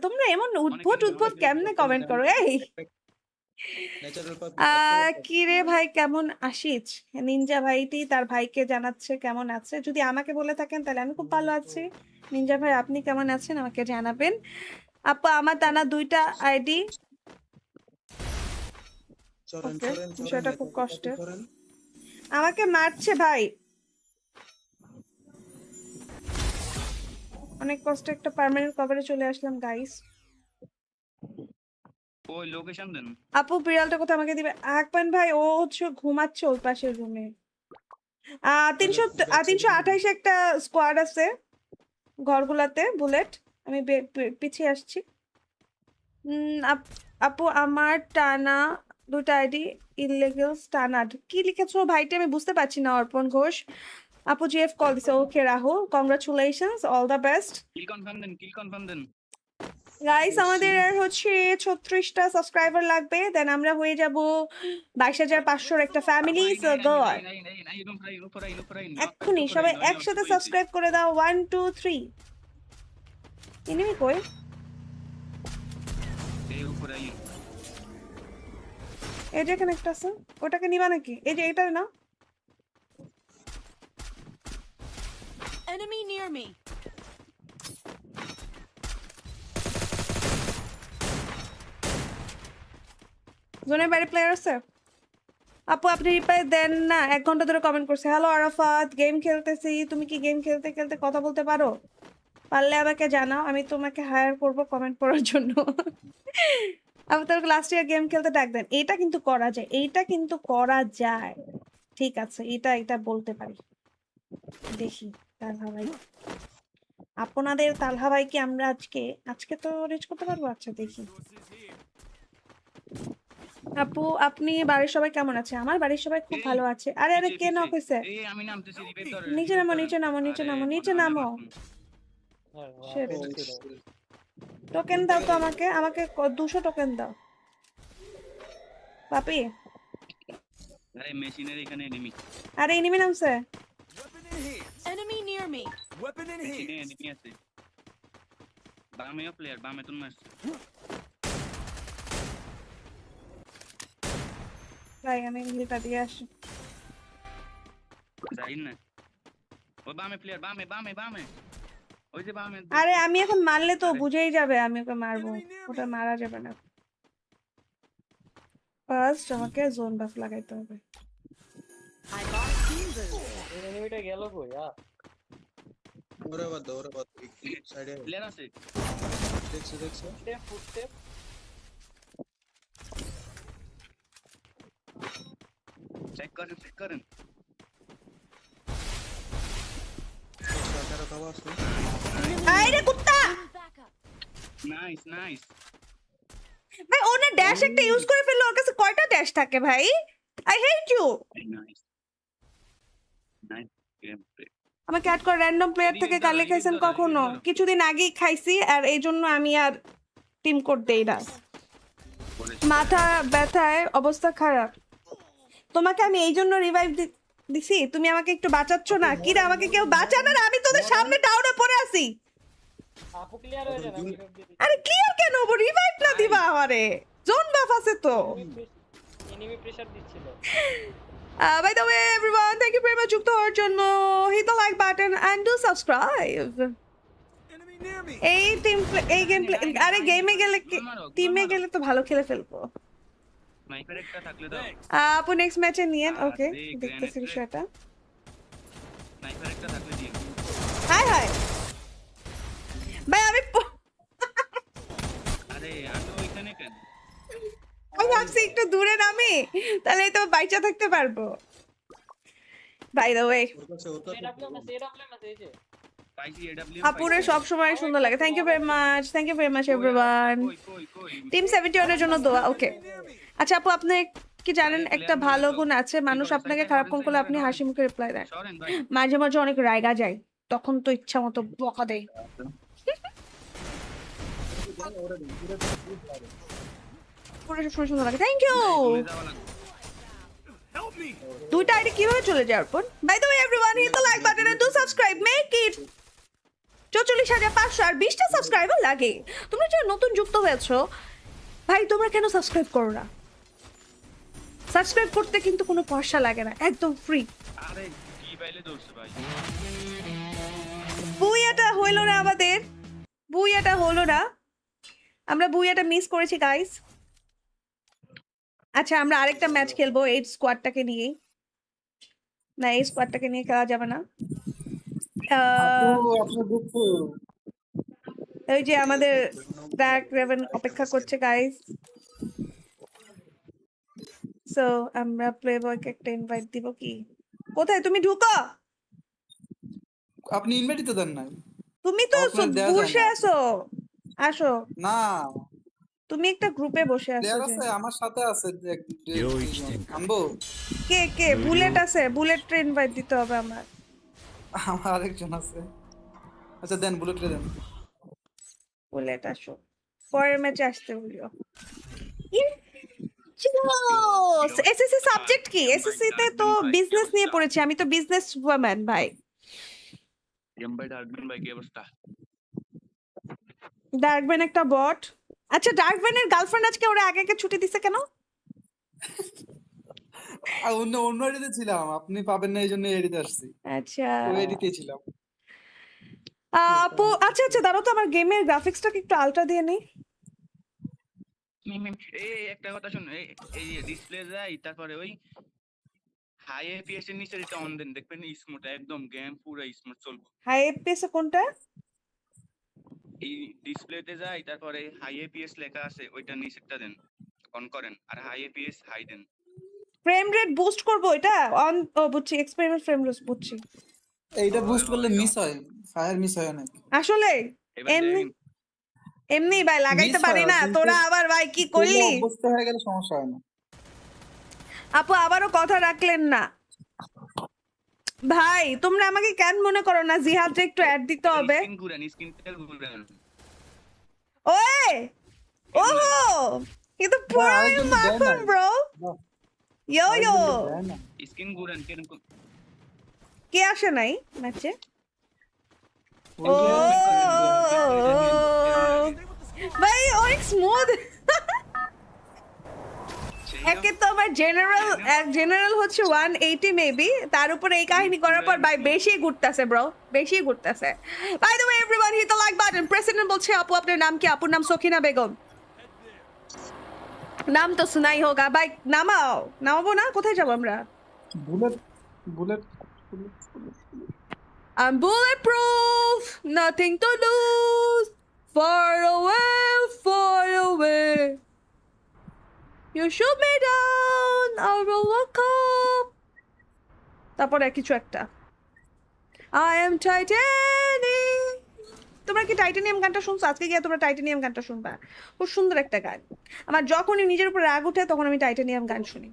তোমরা এমন উদ্ভট কেমনে কমেন্ট করো? এই কি রে ভাই, কেমন আছিস? নিনজা ভাইটি তার ভাইকে জানাচ্ছে কেমন আছে। যদি আমাকে বলে থাকেন তাহলে আমি খুব ভালো আছি। নিনজা ভাই আপনি কেমন আছেন আমাকে জানাবেন। আপু আমার টানা 2টা আইডি, বিষয়টা খুব কষ্টের। আমাকে মারছে ভাই, অনেক কষ্টে একটা পার্মানেন্ট কভারে চলে আসলাম গাইস। ওই লোকেশন দেন। আপু বিড়ালটা কোথায় আমাকে দিবে? আকবান ভাই ও হচ্ছে ঘুমাচ্ছে ওই পাশের রুমে। 328 একটা স্কোয়াড আছে ঘরগুলাতে বুলেট, আমি পিছিয়ে আসছি। আপু আমার টানা 2টা আইডি ইলিগাল স্টানাড। কি লিখেছো ভাইটি আমি বুঝতে পারছি না। অর্পণ ঘোষ আপু জিএফ কল দিছে। Okay Rahul, congratulations, all the best. Kill confirm দেন। গাইস আমাদের আর হচ্ছে 36টা সাবস্ক্রাইবার লাগবে, দেন আমরা হয়ে যাব 22,500 একটা ফ্যামিলি। সো গো এক্ষুনি সবাই একসাথে সাবস্ক্রাইব করে দাও। 1 2 3। এনিমি কই? এই উপরে আই। এই যে এখানে একটা আছে, ওটাকে নিবা নাকি? এই যে এটা না, Enemy near me. জোনের বাইরে প্লেয়ার আছে। আপু আপনি রিপ্লাই দেন না, 1 ঘন্টা ধরে কমেন্ট করছে। হ্যালো আরাফাত, গেম খেলতেছি। তুমি কি গেম খেলতে খেলতে কথা বলতে পারো? পারলে আমাকে জানাও, আমি তোমাকে হায়ার করব কমেন্ট পড়ার জন্য। আপু তোর লাস্ট ইয়ার গেম খেলতে ডাক দেন। এটা কিন্তু করা যায়, এইটা কিন্তু করা যায়। ঠিক আছে, এটা বলতে পারি। দেখি তালহা ভাই, আপনাদের তালহা ভাইকে আমরা আজকে তো রিচ করতে পারবো। আচ্ছা দেখি। Resources here. আপু আপনি বাড়ির সবাই কেমন আছে? আমার বাড়ির সবাই খুব এই ভালো আছে। আরে আরে পিছে কে নক পিছে হইছে? এই আমি নামতেছি রিভাইভ ধরেন নিচে রিভাইভ নামো, ধরেন নিচে নামো, নিচে আরে নামো, মনে নিচে হয় না নামো। বাঁচবো। Shit. Nice. টোকেন দাও তো আমাকে, আমাকে 200 টোকেন দাও। পাপি, আরে মেশিনের এখানে এনিমি আরে এনিমি নামছে। Weapon in hands. Enemy near me. Weapon in মেশিনে hands. এনিমি আছে বামেও প্লেয়ার বামে তো মারছে ভাই আমি লিটা দিয়ে আসি। যাই না ওই বামে প্লেয়ার বামে বামে বামে ওই যে বামে আরে আমি এখন মারলে তো আরে। বুঝেই যাবে আমি ওকে মারবো, ওটা মারা যাবে না। ফার্স্ট আমাকে জোন বাফ লাগাইতে হবে। I got a team boost. এনিমিটা গেল কই? ওরে বাদ দাও, ওরে বাদ দাও। সাইডে প্লেয়ার আছে দেখছো দেখছো স্টেপ ফুটস্টেপ। চেক করেন টাকাটা দাও আসো। আরে কুত্তা Back up. নাইস নাইস ভাই, ও না ড্যাশ একটা ইউজ করে ফেললো। ওর কাছে কয়টা ড্যাশ থাকে ভাই? I hate you. Nice nice game play আমাকে অ্যাড করে র্যান্ডম প্লেয়ার থেকে গালি খাইছেন কখনো? কিছুদিন আগেই খাইছি, আর এই জন্য আমি আর টিম কোড দেই না। মাথা ব্যথায় অবস্থা খারাপ। তোমাকে আমি এই জন্য রিভাইভ দিছি, তুমি আমাকে একটু বাঁচাচ্ছ না? কি রে, আমাকে কেউ বাঁচানো না? আমি তোদের সামনে ডাউনে পড়ে আছি। আপু ক্লিয়ার হয়ে যান, আমি revive দিয়ে দিচ্ছি। আরে ক্লিয়ার কেন হবো? রিভাইভ না দিবা আমারে? জোন বাফ আছে তো। এনিমি প্রেসার দিচ্ছিল। By the way, everyone, thank you very much যুক্ত হওয়ার জন্য। Hit the like button and do subscribe. Enemy near me. এই গেম প্লে, আরে গেমে গেলে টিমে গেলে তো ভালো খেলে ফেলবো। স্নাইপার একটা থাকলে দাও আপু নেক্সট ম্যাচে নিয়েন। ওকে, আরে, দেখতেছি grenade বিষয়টা। স্নাইপার একটা থাকলে দিন হাই হাই ভাই, আরে আমি ওইখানে কেন আমি ভাবছি একটু দূরে নামি, তাহলে তো বাইচা থাকতে পারবো। বাই দ্য ওয়ে, ওর কাছে এডব্লিউএম আছে এই যে। পাইছি এডব্লিউ আপুরে সব সময় সুন্দর লাগে। Thank you very much, thank you very much everyone. Team 71 এর জন্য দোয়া। ওকে, আচ্ছা আপু, আপনি কি জানেন একটা ভালো গুণ আছে, মানুষ আপনাকে খারাপ কোন করলে আপনি হাসি মুখে রিপ্লাই দেন। সরেন ভাই মাঝে মাঝে অনেক রায়গা যায়, তখন তো ইচ্ছা মতো বকা দেয়। পুরো সবসময় সুন্দর লাগে। Thank you. চলে যাওয়া লাগবে Help me. দুইটা আইডি কিভাবে চলে যায় Arpan? By the way everyone, hit the like button and do subscribe, make it 44,500 আর 20টা সাবস্ক্রাইবার লাগে। তোমরা যারা নতুন যুক্ত হয়েছো ভাই, তোমরা কেন সাবস্ক্রাইব করো না? সাবস্ক্রাইব করতে কিন্তু কোনো পয়সা লাগে না, একদম ফ্রি। আরে কি পাইলে দৌড়ছে ভাই বুইয়াটা হইলো না আমাদের, বুইয়াটা হলো না, আমরা বুইয়াটা মিস করেছি গাইস। আচ্ছা, আমরা আরেকটা ম্যাচ খেলবো এই স্কোয়াডটাকে নিয়ে। না, এই স্কোয়াডটাকে নিয়ে খেলা যাবে না। ওই যে আমাদের ডার্ক রেভেন অপেক্ষা করছে গাইস। সো আমরা প্লেবয়কে একটা ইনভাইট দিব কি? কোথায় তুমি? ঢুকো। আপনি ইনভাইটই তো দেন নাই। তুমি তো আপনার দেয়া যায় বসে না। আছো, আসো। না, তুমি একটা গ্রুপে বসে আছো প্লেয়ার যে। আছে আমার সাথে আছে আনবো। কে কে? বুলেট আছে, বুলেটে ইনভাইট দিতে হবে আমার। আমার আরেকজন আছে। আচ্ছা দেন, বুলেটে দেন। বুলেট আসো, পরের ম্যাচে আসতে বলিও। এসএসসি সাবজেক্ট কি? এসএসসি তে তো বিজনেস নিয়ে পড়েছি, আমি তো বিজনেস ওম্যান ভাই। গেম বাই ডার্কম্যান ভাই কি অবস্থা ডার্কম্যান একটা বট। আচ্ছা, ডার্কম্যানের গার্লফ্রেন্ড আজকে ওরা আগে আগে ছুটি দিছে কেন? অন্য এডিতে ছিলাম, আপনি পাবেন না এই জন্য এডিতে আসছি। আচ্ছা ওই এডিতে ছিলাম। আপু, আচ্ছা আচ্ছা দাঁড়াও তো, আমার গেমের গ্রাফিক্সটাকে একটু আলট্রা দিয়ে নেই। এই একটা কথা শুন এই ডিসপ্লে যাই তারপরে ওই হাই এফপিএস এর নিচে এটা অন দেন দেখবেন স্মুথ একদম গেম পুরো স্মুথ চলবে হাই এফপিএস কোনটা? এই ডিসপ্লেতে যাই তারপরে হাই এফপিএস লেখা আছে ওইটা নিচেরটা দেন অন করেন আর হাই এফপিএস হাই দেন ফ্রেম রেট বুস্ট করব এটা অন। ও বুঝছি, এক্সপেরিমেন্ট ফ্রেম রেট বুঝছি। এইটা বুস্ট করলে মিস হয়, ফায়ার মিস হয় অনেক। আসলে এবার এমনি দেখেন এমনি ভাই লাগাইতে Miss পারি হয়, না, কিন্তু তোরা আবার ভাই কি করলি? অবস্থা হয়ে গেলে সমস্যা হয় না। আপু আবারও কথা রাখলেন না ভাই। তোমরা আমাকে কেন মনে করো না জিহাদে একটু অ্যাড দিতে হবে? স্ক্রিন ঘুরান, স্ক্রিনটা ঘুরান। ওয়ে ওহো কিন্তু পুরো আরেকজন তো দেয় মাখন নাই। ব্রো। ইয়ো ইয়ো দেয় না। স্ক্রিন ঘুরান কিরকম? কে আসে নাই ম্যাচে? ওই ও যে ভাই অনেক স্মুথ। একে তো আমার জেনারেল হচ্ছে 180 মেবি, তার উপরে এই কাহিনী করার পর ভাই বেশি ঘুরতেছে ব্রো, বেশি ঘুরতেছে। By the way everyone hit the like button. President বলছে আপু আপনার নাম কি? আপুর নাম সখিনা বেগম। নাম তো শোনাই হোগা ভাই। নামাবো না? কোথায় যাবো আমরা? Bullet bullet I'm bulletproof, nothing to lose. Far away. You shoot me down, I will look up. তারপরে কিছু একটা I am titanium. তোমরা কি টাইটানিয়াম গানটা শুনছো? আজকে গিয়ে তোমরা টাইটানিয়াম গানটা শুনবা, খুব সুন্দর একটা গান। আমার যখনই নিজের উপর রাগ ওঠে তখন আমি টাইটানিয়াম গান শুনি।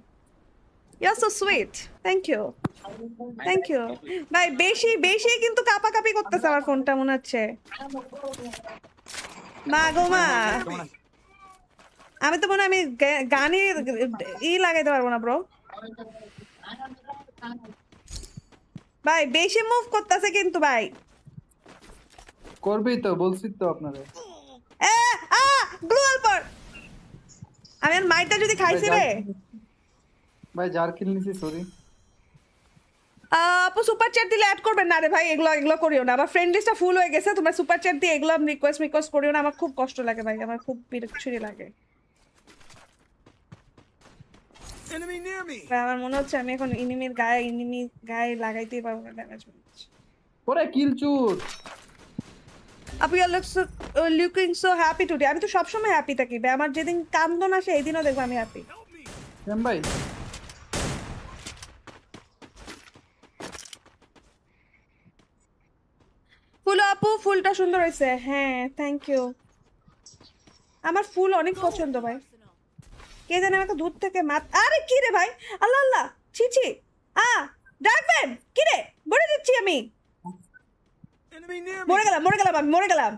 You're so sweet. Thank you. ভাই বেশি কিন্তু কাঁপাকাঁপি করতেছে আমার ফোনটা মনে হচ্ছে। মা গো মা, আমি তো মনে হয় আমি গানে লাগাইতে পারবো না ব্রো। ভাই বেশি মুভ করতেছে কিন্তু ভাই। করবেই তো, বলছি তো আপনারে। গ্লোয়াল পর আমি আর মাইটা যদি খাইছি রে। ভাই যার কিল নিছি, সরি। আপু সুপার চ্যাট দিলে অ্যাড করবেন না রে ভাই, এগুলো করিও না। আমার ফ্রেন্ড লিস্টটা ফুল হয়ে গেছে, তোমরা সুপার চ্যাট দিয়ে এগুলো রিকোয়েস্ট করিও না, আমার খুব কষ্ট লাগে ভাই, আমার খুব বিরক্তি লাগে। Enemy near me. ভাই আমার মনে হচ্ছে আমি এখন এনিমি গায়ে লাগাইতেই পারবো না ড্যামেজ। ওরে কিল চুর। আপু you looking so happy today. আমি তো সবসময় হ্যাপি থাকি ভাই, আমার যেদিন কান্দন আসে এই দিনও দেখবো আমি হ্যাপি। শ্যাম ভাই ফুল আপু ফুলটা সুন্দর হয়েছে। হ্যাঁ থ্যাংক ইউ। আমার ফুল অনেক পছন্দ ভাই। কে জানে আমাকে দূর থেকে আরে কি রে ভাই, আল্লাহ আল্লাহ, ছি ডাকবেন কি রে? বলে দিচ্ছি আমি Enemy near me. মরে গেলাম।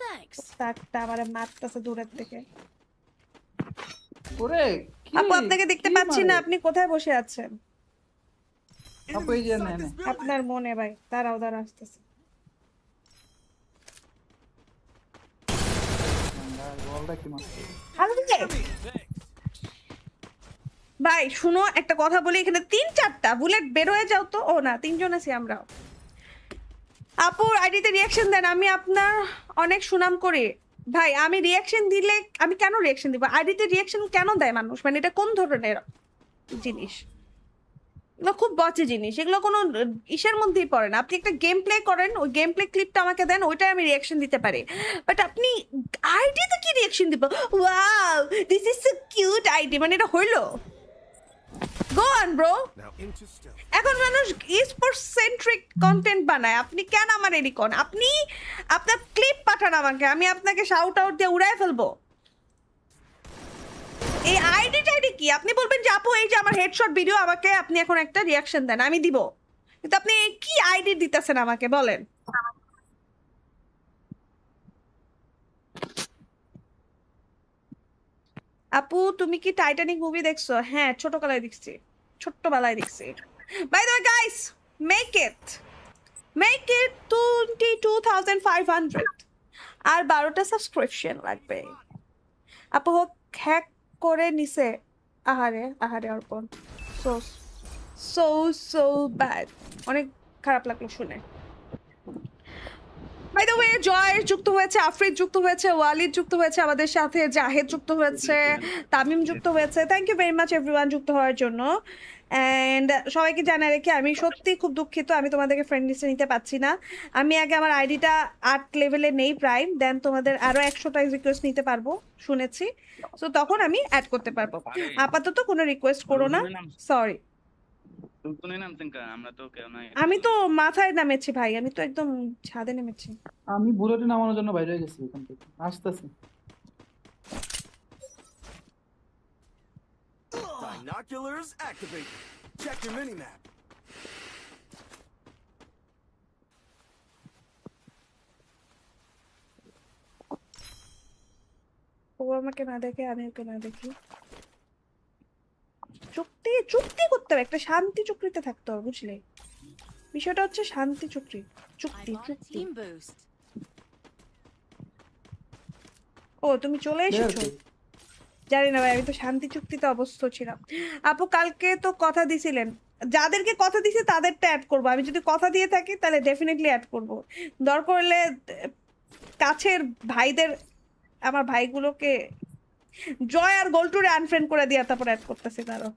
Thanks. তাকটা আমারে মারতেছে দূরের থেকে। ওরে কি আপু আপনাকে দেখতে কি পাচ্ছি না, মারে? আপনি কোথায় বসে আছেন? আপু এই যে Inside নে this building. আপনার মনে ভাই, দাঁড়াও আসতেছে। বলটা কি মারছে? ভাই শুনো একটা কথা বলি, এখানে 3-4টা বুলেট বের হয়ে যাও তো। ও না 3জন আছি আমরা। আপুর আইডিতে রিয়াকশন দেন, আমি আপনার অনেক সুনাম করি। ভাই আমি রিয়াকশন দিলে আমি কেন রিয়াকশন দিব? আইডিতে রিয়াকশন কেন দেয় মানুষ? মানে এটা কোন ধরনের জিনিস? এগুলো খুব বচে জিনিস, এগুলো কোনো ইসের মধ্যেই পড়ে না। আপনি একটা গেম প্লে করেন, ওই গেম প্লে ক্লিপটা আমাকে দেন, ওইটাই আমি রিয়াকশন দিতে পারি। বাট আপনি আইডিতে কি রিয়াকশন দিব? Wow this is so cute ID, মানে এটা হইলো? Go on bro. Now into stealth. এখন মানুষ স্পোর্টস সেন্ট্রিক কন্টেন্ট বানায়, আপনি কেন আমার এডিকন? আপনি আপনার ক্লিপ পাঠান আমাকে, আমি আপনাকে শাউট আউট দিয়ে উড়ায় ফেলবো। এই আইডি কি? আপনি বলবেন যে আপু এই যে আমার হেডশট ভিডিও, আমাকে আপনি এখন একটা রিয়াকশন দেন, আমি দিব। কিন্তু আপনি কি আইডি দিতেছেন আমাকে বলেন? আপু তুমি কি টাইটানিক মুভি দেখছো? হ্যাঁ ছোটবেলায় দেখছি। By the way guys, make it 22,500 আর 12টা সাবস্ক্রিপশন লাগবে। আপু হ্যাক করে নিছে। আহারে অর্পণ, সো ব্যাড, অনেক খারাপ লাগলো শুনে। বাই দ্য ওয়ে জয় যুক্ত হয়েছে, আফরিদ যুক্ত হয়েছে, ওয়ালিদ যুক্ত হয়েছে আমাদের সাথে, জাহেদ যুক্ত হয়েছে, তামিম যুক্ত হয়েছে। Thank you very much everyone যুক্ত হওয়ার জন্য। অ্যান্ড সবাইকে জানাই রেখে আমি সত্যি খুব দুঃখিত আমি তোমাদেরকে ফ্রেন্ড লিস্টে নিতে পারছি না। আমি আগে আমার আইডিটা 8 লেভেলে নেই প্রায়, দেন তোমাদের আরো 100টা রিকোয়েস্ট নিতে পারবো শুনেছি, সো তখন আমি অ্যাড করতে পারবো। আপাতত কোনো রিকোয়েস্ট করো না, সরি। আমি তো মাথায় নামেছি ভাই, আমি তো একদম ছাদে নেমেছি। আমি বুলেটে নামানোর জন্য বাইরে হয়ে গেছি এখান থেকে, আসতেছি। Binoculars activated. Check your mini-map. ও আমাকে না দেখে আমি ওকে না দেখি। চুক্তি চুক্তি করতে হবে, একটা শান্তি চুক্তিতে থাকতে হবে, বুঝলে? বিষয়টা হচ্ছে শান্তি চুক্তি। I চুক্তি got a চুক্তি। team boost. ও তুমি চলে এসেছো? জানি না ভাই, আমি তো শান্তি চুক্তিতে অবস্থ ছিলাম। আপু কালকে তো কথা দিছিলেন, যাদেরকে কথা দিছি তাদেরটা অ্যাড করবো। আমি যদি কথা দিয়ে থাকি তাহলে ডেফিনেটলি অ্যাড করবো। দরকার হলে কাছের ভাইদের, আমার ভাইগুলোকে জয় আর গোল্টুরে আনফ্রেন্ড করে দিয়া তারপর অ্যাড করতেছি তারও,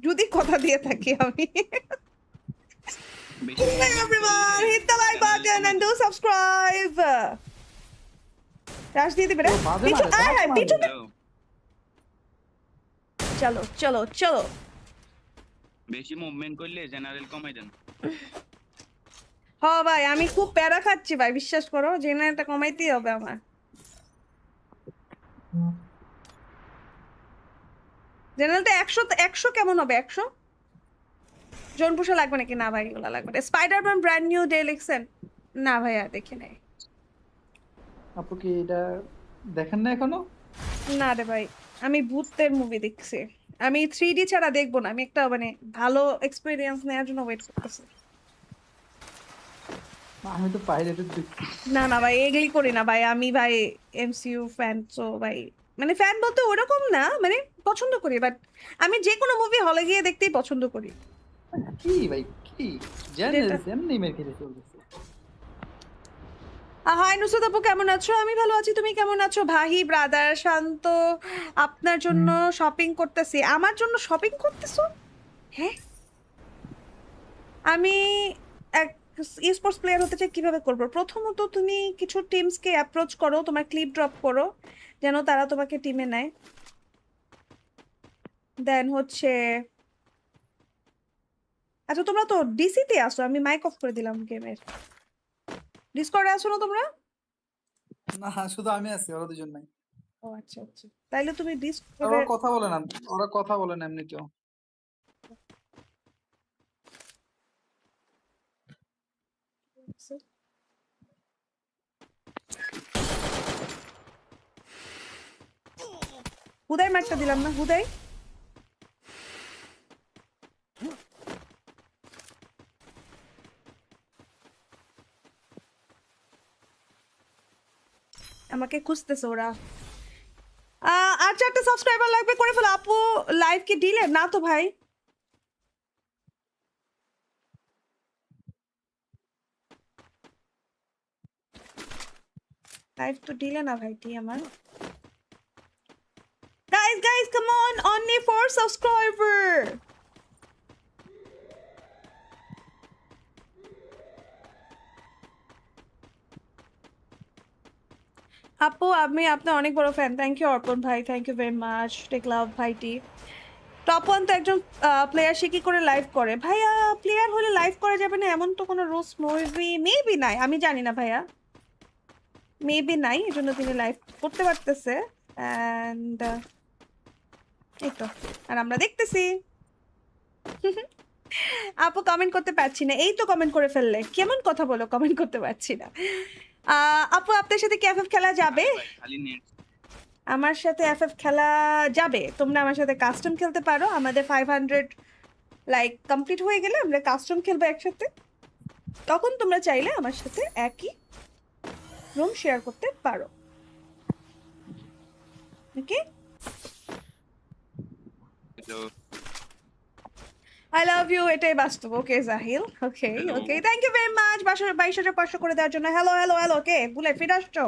যদি কথা দিয়ে থাকি আমি। বেশি movement করলে Everyone, hit the like channel button and কমাই do subscribe. রাশ দিয়ে দিবে রে। ও, বাজে পিছু মারে, আয়, বাজে পিছু মারে। দাও। চলো চলো চলো। বেশি মুভমেন্ট করলে জেনারেল কমাই দেন। হ ভাই, আমি খুব প্যারা খাচ্ছি ভাই, বিশ্বাস করো, জেনারেলটা কমাইতেই হবে আমার। জেনারেলটা 100 কেমন হবে? 100 জন পুষা লাগবে নাকি? না ভাই, ওগুলা লাগবে না। স্পাইডারম্যান ব্র্যান্ড নিউ ডে লিখছেন? না ভাইয়া দেখি নাই। আপু কি এটা দেখেন না এখনো? না রে ভাই, আমি ভূতের মুভি দেখছি। আমি 3D ছাড়া দেখবো না। আমি একটা মানে ভালো এক্সপেরিয়েন্স নেওয়ার জন্য ওয়েট করতেছি। আমি তো পাইরেটেড দেখছি। না না ভাই, এগুলি করি না ভাই। আমি ভাই এমসিইউ ফ্যান, সো ভাই মানে ফ্যান বলতে ওরকম না, মানে পছন্দ করি, বাট আমি যে কোনো মুভি হলে গিয়ে দেখতেই পছন্দ করি। কি ভাই কি জানেন এমনি মেরে খেলে চলতেছে। হাই নুসরাত আপু, কেমন আছো? আমি ভালো আছি, তুমি কেমন আছো? ভাহি ব্রাদার শান্ত, আপনার জন্য শপিং করতেছি। আমার জন্য শপিং করতেছো? হ্যাঁ, আমি এক স্পোর্টস প্লেয়ার হতে চাই, কিভাবে করব? প্রথমত তুমি কিছু টিমসকে অ্যাপ্রোচ করো, তোমার ক্লিপ ড্রপ করো যেন তারা তোমাকে টিমে নেয়। দেন হচ্ছে, আচ্ছা তোমরা তো ডিসিতে আসো, আমি মাইক অফ করে দিলাম গেমের। ডিসকর্ডে আসো না তোমরা? না শুধু আমি আছি, ওরা দুজন নাই। ও আচ্ছা আচ্ছা, তাইলে তুমি ওরা ডিসকর্ডে কথা বলে না, ওরা কথা বলে না এমনিতেও। হুদাই মারটা দিলাম না, হুদাই। আমাকে খুঁজতেছে ওরা। আর 4টা সাবস্ক্রাইবার লাগবে, করে ফেলো। আপু লাইভ কি ডিলে? না তো ভাই, লাইভ তো ডিলে না ভাই, টি আমার। Guys, come on, only 4 subscriber. আপু আমি আপনার অনেক বড় ফ্যান। থ্যাংক ইউ অর্পণ ভাই, thank you very much. Take love ভাইটি। টপ 1 তো একজন প্লেয়ার, সে কি করে লাইভ করে? ভাইয়া প্লেয়ার হলে লাইভ করা যাবে না এমন তো কোনো রুলস মেবি নাই, আমি জানি না ভাইয়া, মেবি নাই, এজন্য তিনি লাইভ করতে পারতেছে। অ্যান্ড এই তো, আর আমরা দেখতেছি। আপু কমেন্ট করতে পারছি না, এই তো কমেন্ট করে ফেললে, কেমন কথা বলো, কমেন্ট করতে পারছি না। আপু আপনার সাথে কি এফএফ খেলা যাবে? খালি নেট। আমার সাথে এফএফ খেলা যাবে, তোমরা আমার সাথে কাস্টম খেলতে পারো। আমাদের 500 লাইক কমপ্লিট হয়ে গেলে আমরা কাস্টম খেলবো একসাথে। তখন তোমরা চাইলে আমার সাথে একই রুম শেয়ার করতে পারো। Okay, hello I love you, এটাই বাস্তব। ওকে জাহিল, okay Hello. Okay, thank you very much 22,500 করে দেওয়ার জন্য। হ্যালো হ্যালো হ্যালো, ওকে বুলে ফিরে আসছো,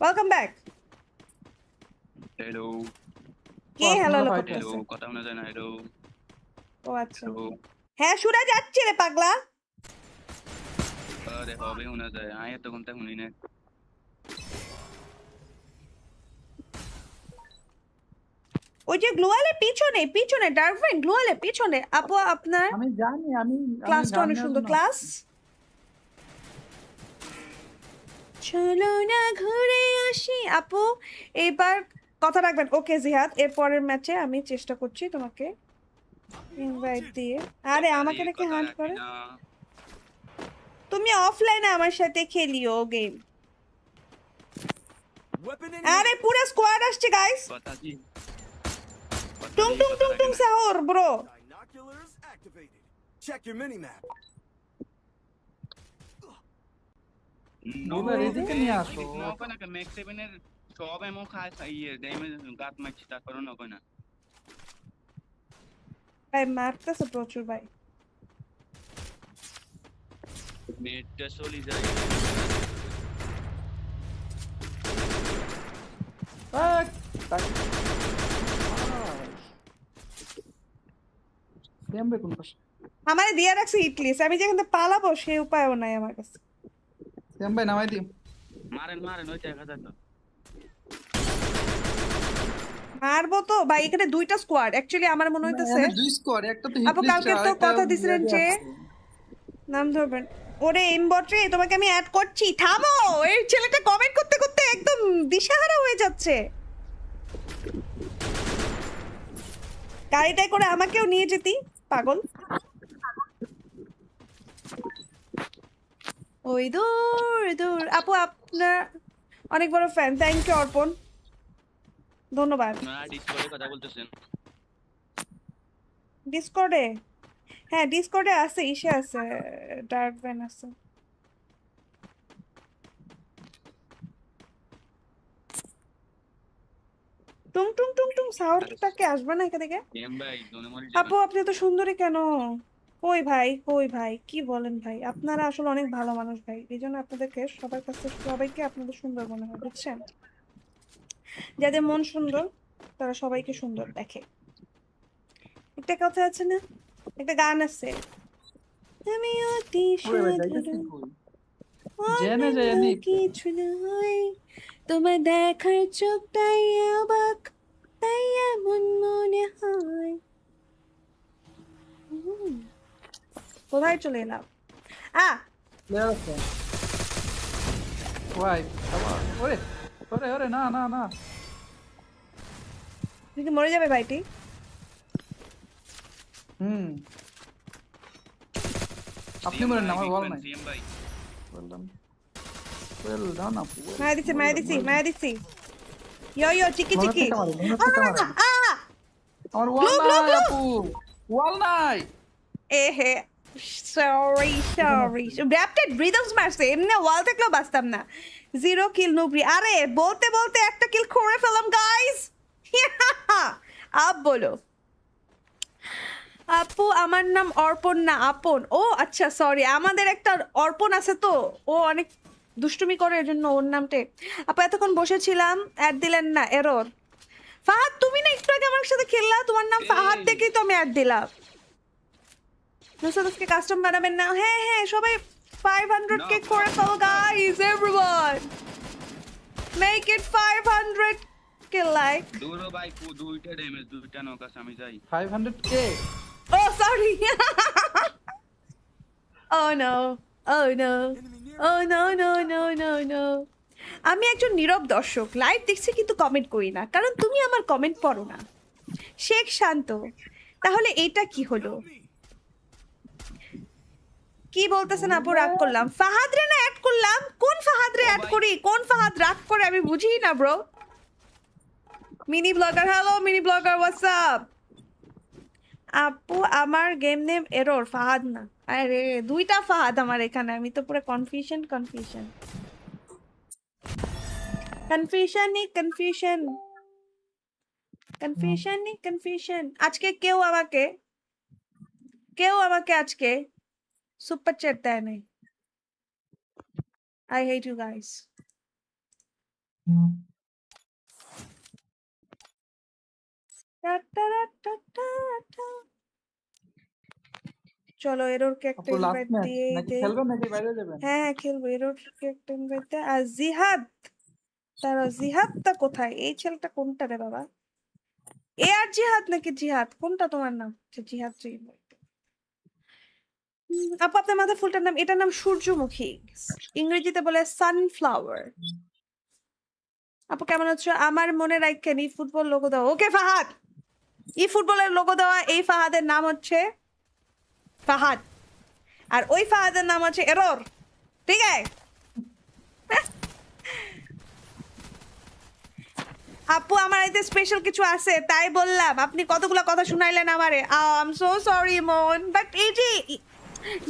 ওয়েলকাম ব্যাক। হ্যালো কে হ্যালো হ্যালো হ্যালো, হ্যালো, করতেছে? কথা শোনা যায় না। হ্যালো ও আচ্ছা, হ্যালো, হ্যাঁ শুনে যাচ্ছে রে পাগলা। আরে হবে শোনা যায়, আয় এতক্ষণ তা শুনি না। ওই যে গ্লোয়ালের পিছনে পিছনে ডার্কভেন, গ্লোয়ালের পিছনে। আপু আপনার আমি জানি, আমি ক্লাসটা অনেক সুন্দর ক্লাস। চলো না ঘুরে আসি। আপু এবার কথা রাখবেন। ওকে জিহাদ, এর পরের ম্যাচে আমি চেষ্টা করছি তোমাকে ইনভাইট দিয়ে। আরে আমাকে নাকি কথা হান্ট রাখি করে। না। তুমি অফলাইনে আমার সাথে খেলিও গেম। Weapon in আরে hand. পুরো স্কোয়াড আসছে গাইস। কথা কি কথা টুং দিয়ে টুং কথা টুং রাখে টুং না। সাহর bro. Binoculars activated. Check your minimap. এবার এদিকে নিয়ে আসো। ম্যাক্স 7 এর সব এমন খায় ইয়ে ড্যামেজ গাত মারছি তারপরও নক হয় না। ভাই মারতেছে প্রচুর ভাই। নেটটা চলে যায়। ক্যাম্পে কোন পাশে? আমারে দিয়ে রাখছে ইটলিস, আমি যেখান থেকে পালাবো সেই উপায়ও নাই আমার কাছে। ক্যাম্পে নামাই দিও। মারেন মারেন ওই দেখা যায় তো। মারবো তো ভাই, এখানে দুইটা স্কোয়াড অ্যাকচুয়ালি আমার মনে হইতেছে। এখানে দুই স্কোয়াড, একটা তো আপু কালকে তো কথা দিছিলেন যে নাম ধরবেন। ওরে এমবট রে, তোমাকে আমি অ্যাড করছি, থামো। এই ছেলেটা কমেন্ট করতে করতে একদম দিশাহারা হয়ে যাচ্ছে। গাড়িটায় করে আমাকেও নিয়ে যেতি পাগল। ওই দূর দূর। আপু আপনার অনেক বড় ফ্যান, থ্যাংক ইউ অর্পণ, ধন্যবাদ। আপনারা ডিসকর্ডে কথা বলতেছেন। ডিসকর্ডে? হ্যাঁ ডিসকর্ডে আছে, ইসে আছে, ডার্ক ভ্যান আছে। টুং টুং টুং টুং সাউন্ডটাকে আসবে না এখান থেকে? গেম ভাই দোনে মরে আপু আপনি তো সুন্দরী কেন? কই ভাই কই ভাই, কি বলেন ভাই? আপনারা আসলে অনেক ভালো মানুষ ভাই, এই জন্য আপনাদেরকে সবার কাছে সবাইকে আপনাদের সুন্দর মনে হয়, বুঝছেন? যাদের মন সুন্দর তারা সবাইকে সুন্দর দেখে। একটা কথা আছে না, একটা গান আছে, আমি অতি সাধারণ জেনে যায় অন্য কিছু নই, তোমার দেখার চোখটাই অবাক, তাই এমন মনে হয়। কোথায় চলে এলাম? ওয়াই ওরে ওরে ওরে না না না, তুই কি মরে যাবে ভাইটি? আপনি মরেন না, আমার বল নাই। সিএম ভাই বললাম ওয়েল ডান আপু। মায়া দিছি মায়া দিছি মায়া দিছি। ইয়ো ইয়ো চিকি চিকি। আমার ওয়াল নাই আপু, ওয়াল নাই। এহে সরি সরি, র্যাপটেড রিদমস মারছে, এমনি ওয়াল থাকলেও বাঁচতাম না। 0 কিল নুবরি। আরে বলতে বলতে একটা কিল করে ফেলাম গাইস। আপ বলো। আপু আমার নাম অর্পণ না আপন। ও আচ্ছা সরি, আমাদের একটা অর্পণ আছে তো, ও অনেক দুষ্টুমি করে, এর জন্য ওর নামটা। আপু এতক্ষণ বসেছিলাম, অ্যাড দিলেন না, এরর। ফাহাদ তুমি না একটু আগে আমার সাথে খেললা, তোমার নাম ফাহাদ দেখেই তো আমি অ্যাড দিলাম। নুসরাতকে কাস্টম বানাবেন না? হ্যাঁ হ্যাঁ সবাই 500 কে করে ফেলো গাইস, এভরিওয়ান মেক ইট 500 কে লাইক। দূরও ভাই দুইটা ড্যামেজ দুইটা নক আছে, আমি যাই 500k। Oh sorry. Oh no. Oh no. Oh no no no no no. আমি একজন নীরব দর্শক, লাইভ দেখছি কিন্তু কমেন্ট করি না, কারণ তুমি আমার কমেন্ট পড়ো না। শেখ শান্ত, তাহলে এটা কি হলো? কি বলতেছেন আপু? রাগ করলাম? ফাহাদ রে না অ্যাড করলাম? কোন ফাহাদ রে অ্যাড করি? কোন ফাহাদ রাগ করে আমি বুঝি না bro. Mini blogger, hello mini blogger, what's up? আপু আমার গেম নেম এরর, ফাহাদ না। আরে দুইটা ফাহাদ আমার এখানে, আমি তো পুরো কনফিউশন কনফিউশন কনফিউশনই কনফিউশন কনফিউশনই কনফিউশন। আজকে কেউ আমাকে আজকে সুপার চ্যাট দেয় নাই। I hate you guys. চলো এররকে একটা আপু লাস্ট ইনভাইট ম্যাচ দিয়ে নাকি দেই। খেলবেন নাকি বাইরে যাবেন? হ্যাঁ খেলবো, এররকে একটা ইনভাইট দে। আর জিহাদ, তারা জিহাদটা কোথায়? এই ছেলেটা কোনটা রে বাবা? এ আর জিহাদ নাকি জিহাদ, কোনটা তোমার নাম? আচ্ছা জিহাদ জি। আপু আপনার মাথার ফুলটার নাম? এটার নাম সূর্যমুখী, ইংরেজিতে বলে সানফ্লাওয়ার। আপু কেমন আছো? আমার মনে রাখেন ই ফুটবল লোগো দাও। ওকে ফাহাদ, ই ফুটবলের লোগো দেওয়া এই ফাহাদের নাম হচ্ছে ফাহাদ, আর ওই ফাহাদের নাম হচ্ছে এরর। ঠিক আছে? আপু আমার এতে স্পেশাল কিছু আছে তাই বললাম, আপনি কতগুলো কথা শুনাইলেন আমারে। আই এম সো সরি মন, বাট এই যে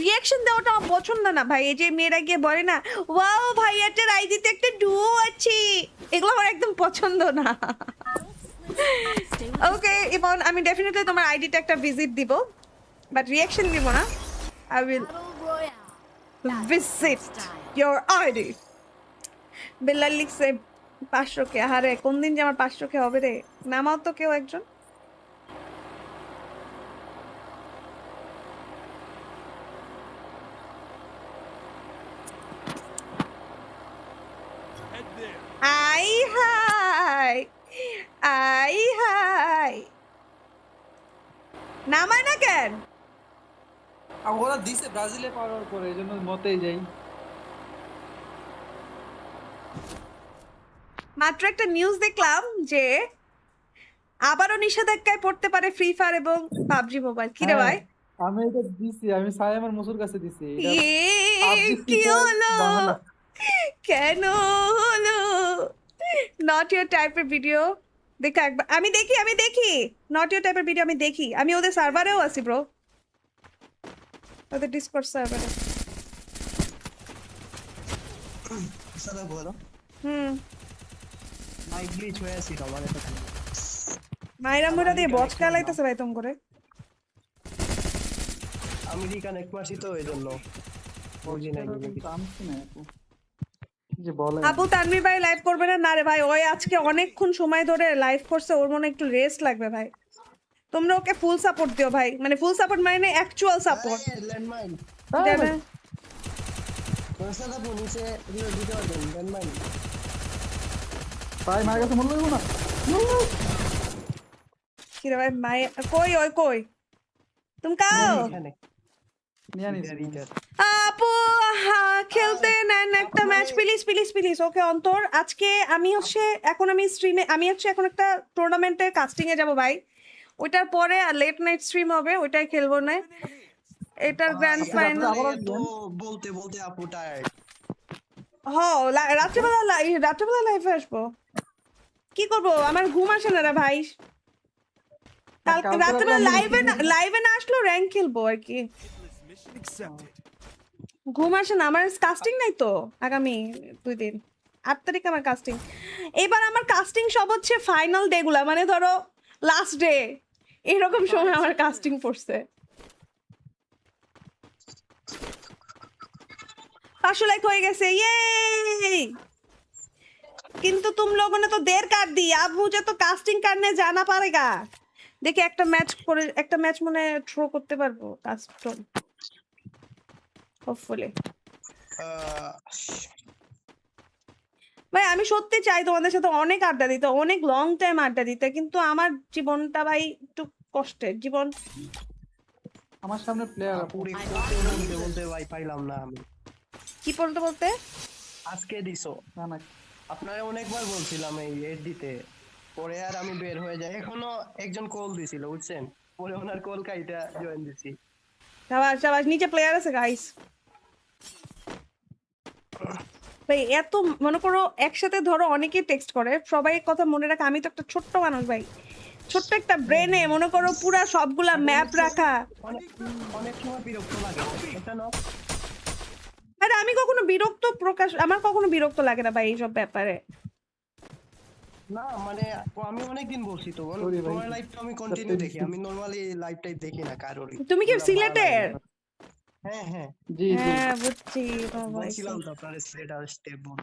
রিয়াকশন দেওয়াটা আমার পছন্দ না ভাই। এই যে মেয়েরা গিয়ে বলে না ওয়াও ভাইয়াটার আইডিতে একটা ডুও আছে, এগুলো আমার একদম পছন্দ না। ওকে ইমন, আমি ডেফিনেটলি তোমার আইডিতে একটা ভিজিট দিব, বাট রিয়াকশন দিব না। I will visit your ID. Billal লিখছে 500K। আরে কোন দিন যে আমার 500K হবে রে, নামাও তো কেউ একজন। Head there. আই হাই, আই হাই, নামায় না কেন? আর ওরা দিছে ব্রাজিলে পাওয়ার পরে, এই জন্য মতেই যাই। মাত্র একটা নিউজ দেখলাম যে আবারও নিষেধাজ্ঞায় পড়তে পারে ফ্রি ফায়ার এবং পাবজি মোবাইল। কি রে ভাই? আমি এটা দিছি, আমি সায়েমের মুসুর কাছে দিছি। এটা এ, কি হলো? কেন হলো? নট ইউর টাইপের ভিডিও দেখা একবার। আমি দেখি নট ইউর টাইপের ভিডিও আমি দেখি। আমি ওদের সার্ভারেও আছি ব্রো, ওদের ডিসকর্ড সার্ভারে। সাদা বলো হুম, মাইক গ্লিচ হয়ে আছে আমার এটা। মাইরা মুরা দিয়ে বট খেলাইতেছে ভাই তুমি করে। আমি রিকানেক্ট মারছি তো এই জন্য বুঝি নাই। যে বলে আপু তানভীর ভাই লাইভ করবে না? না রে ভাই, ওই আজকে অনেকক্ষণ সময় ধরে লাইভ করছে, ওর মনে একটু রেস্ট লাগবে ভাই। তোমরা ওকে ফুল সাপোর্ট দিও ভাই, মানে ফুল সাপোর্ট মানে অ্যাকচুয়াল সাপোর্ট। ল্যান্ডমাইন জানা সাদা পুলিশে রিও দিতে পারবেন ল্যান্ডমাইন। ভাই মার কাছে মনে লাগবে না। কি রে ভাই? মাই কই ওই কই তুমি কাও? এখানে নিয়ে নিছি। আপু খেলতে নেন একটা ম্যাচ প্লিজ প্লিজ প্লিজ। ওকে অন্তর, আজকে আমি হচ্ছে এখন আমি স্ট্রিমে, আমি হচ্ছে এখন একটা টুর্নামেন্টে কাস্টিং এ যাব ভাই। ওইটার পরে লেট নাইট স্ট্রিম হবে, ওইটাই খেলবো না। এটার গ্র্যান্ড ফাইনাল বলতে বলতে আপু টায়ার্ড। হ রাত্রেবেলা লাইভে আসবো। কি করবো, আমার ঘুম আসে না রে ভাই। কালকে রাত্রেবেলা লাইভে না আসলেও র্যাঙ্ক খেলবো আর কি। Mission accepted. ঘুম আসে না, আমার কাস্টিং নাই তো আগামী 2 দিন। 8 তারিখ আমার কাস্টিং। এবার আমার কাস্টিং সব হচ্ছে ফাইনাল ডে গুলা, মানে ধরো লাস্ট ডে এরকম সময় আমার কাস্টিং পড়ছে। 500 লাইক হয়ে গেছে, ইয়ে। কিন্তু तुम लोगों ने तो देर कर दी, अब मुझे तो कास्टिंग करने जाना पड़ेगा। দেখি একটা ম্যাচ করে, একটা ম্যাচ মনে থ্রো করতে পারবো কাস্টম হোপফুলি। ভাই আমি সত্যি চাই তোমাদের সাথে অনেক আড্ডা দিতে, অনেক লং টাইম আড্ডা দিতে, কিন্তু আমার জীবনটা ভাই একটু কষ্টের জীবন। আমার সামনে প্লেয়ার পুরি বলতে বলতে ভাই পাইলাম না আমি। কি বলতে বলতে আজকে দিছো না না, আপনারা অনেকবার বলছিলাম এই এড দিতে, পরে আর আমি বের হয়ে যাই। এখনো একজন কল দিছিল বুঝছেন, পরে ওনার কল কাইটা জয়েন দিছি। শাবাশ শাবাশ, নিচে প্লেয়ার আছে গাইস। ভাই এত মনে করো একসাথে ধরো অনেকেই টেক্সট করে, সবাই কথা মনে রাখা। আমি তো একটা ছোট্ট মানুষ ভাই, ছোট্ট একটা ব্রেনে মনে করো পুরা সবগুলা ম্যাপ রাখা। অনেক সময় বিরক্ত লাগে এটা না। আরে আমি কখনো বিরক্ত প্রকাশ, আমার কখনো বিরক্ত লাগে না ভাই এইসব ব্যাপারে। না মানে আমি অনেকদিন বলছি তো তোমার লাইভটা আমি কন্টিনিউ দেখি, আমি নরমালি লাইভটাই দেখি না কারোরই। তুমি কি সিলেটের? হ্যাঁ হ্যাঁ জি জি হ্যাঁ বুঝছি। বলছিলাম তো আপনার স্লেট আর স্টেপ বল।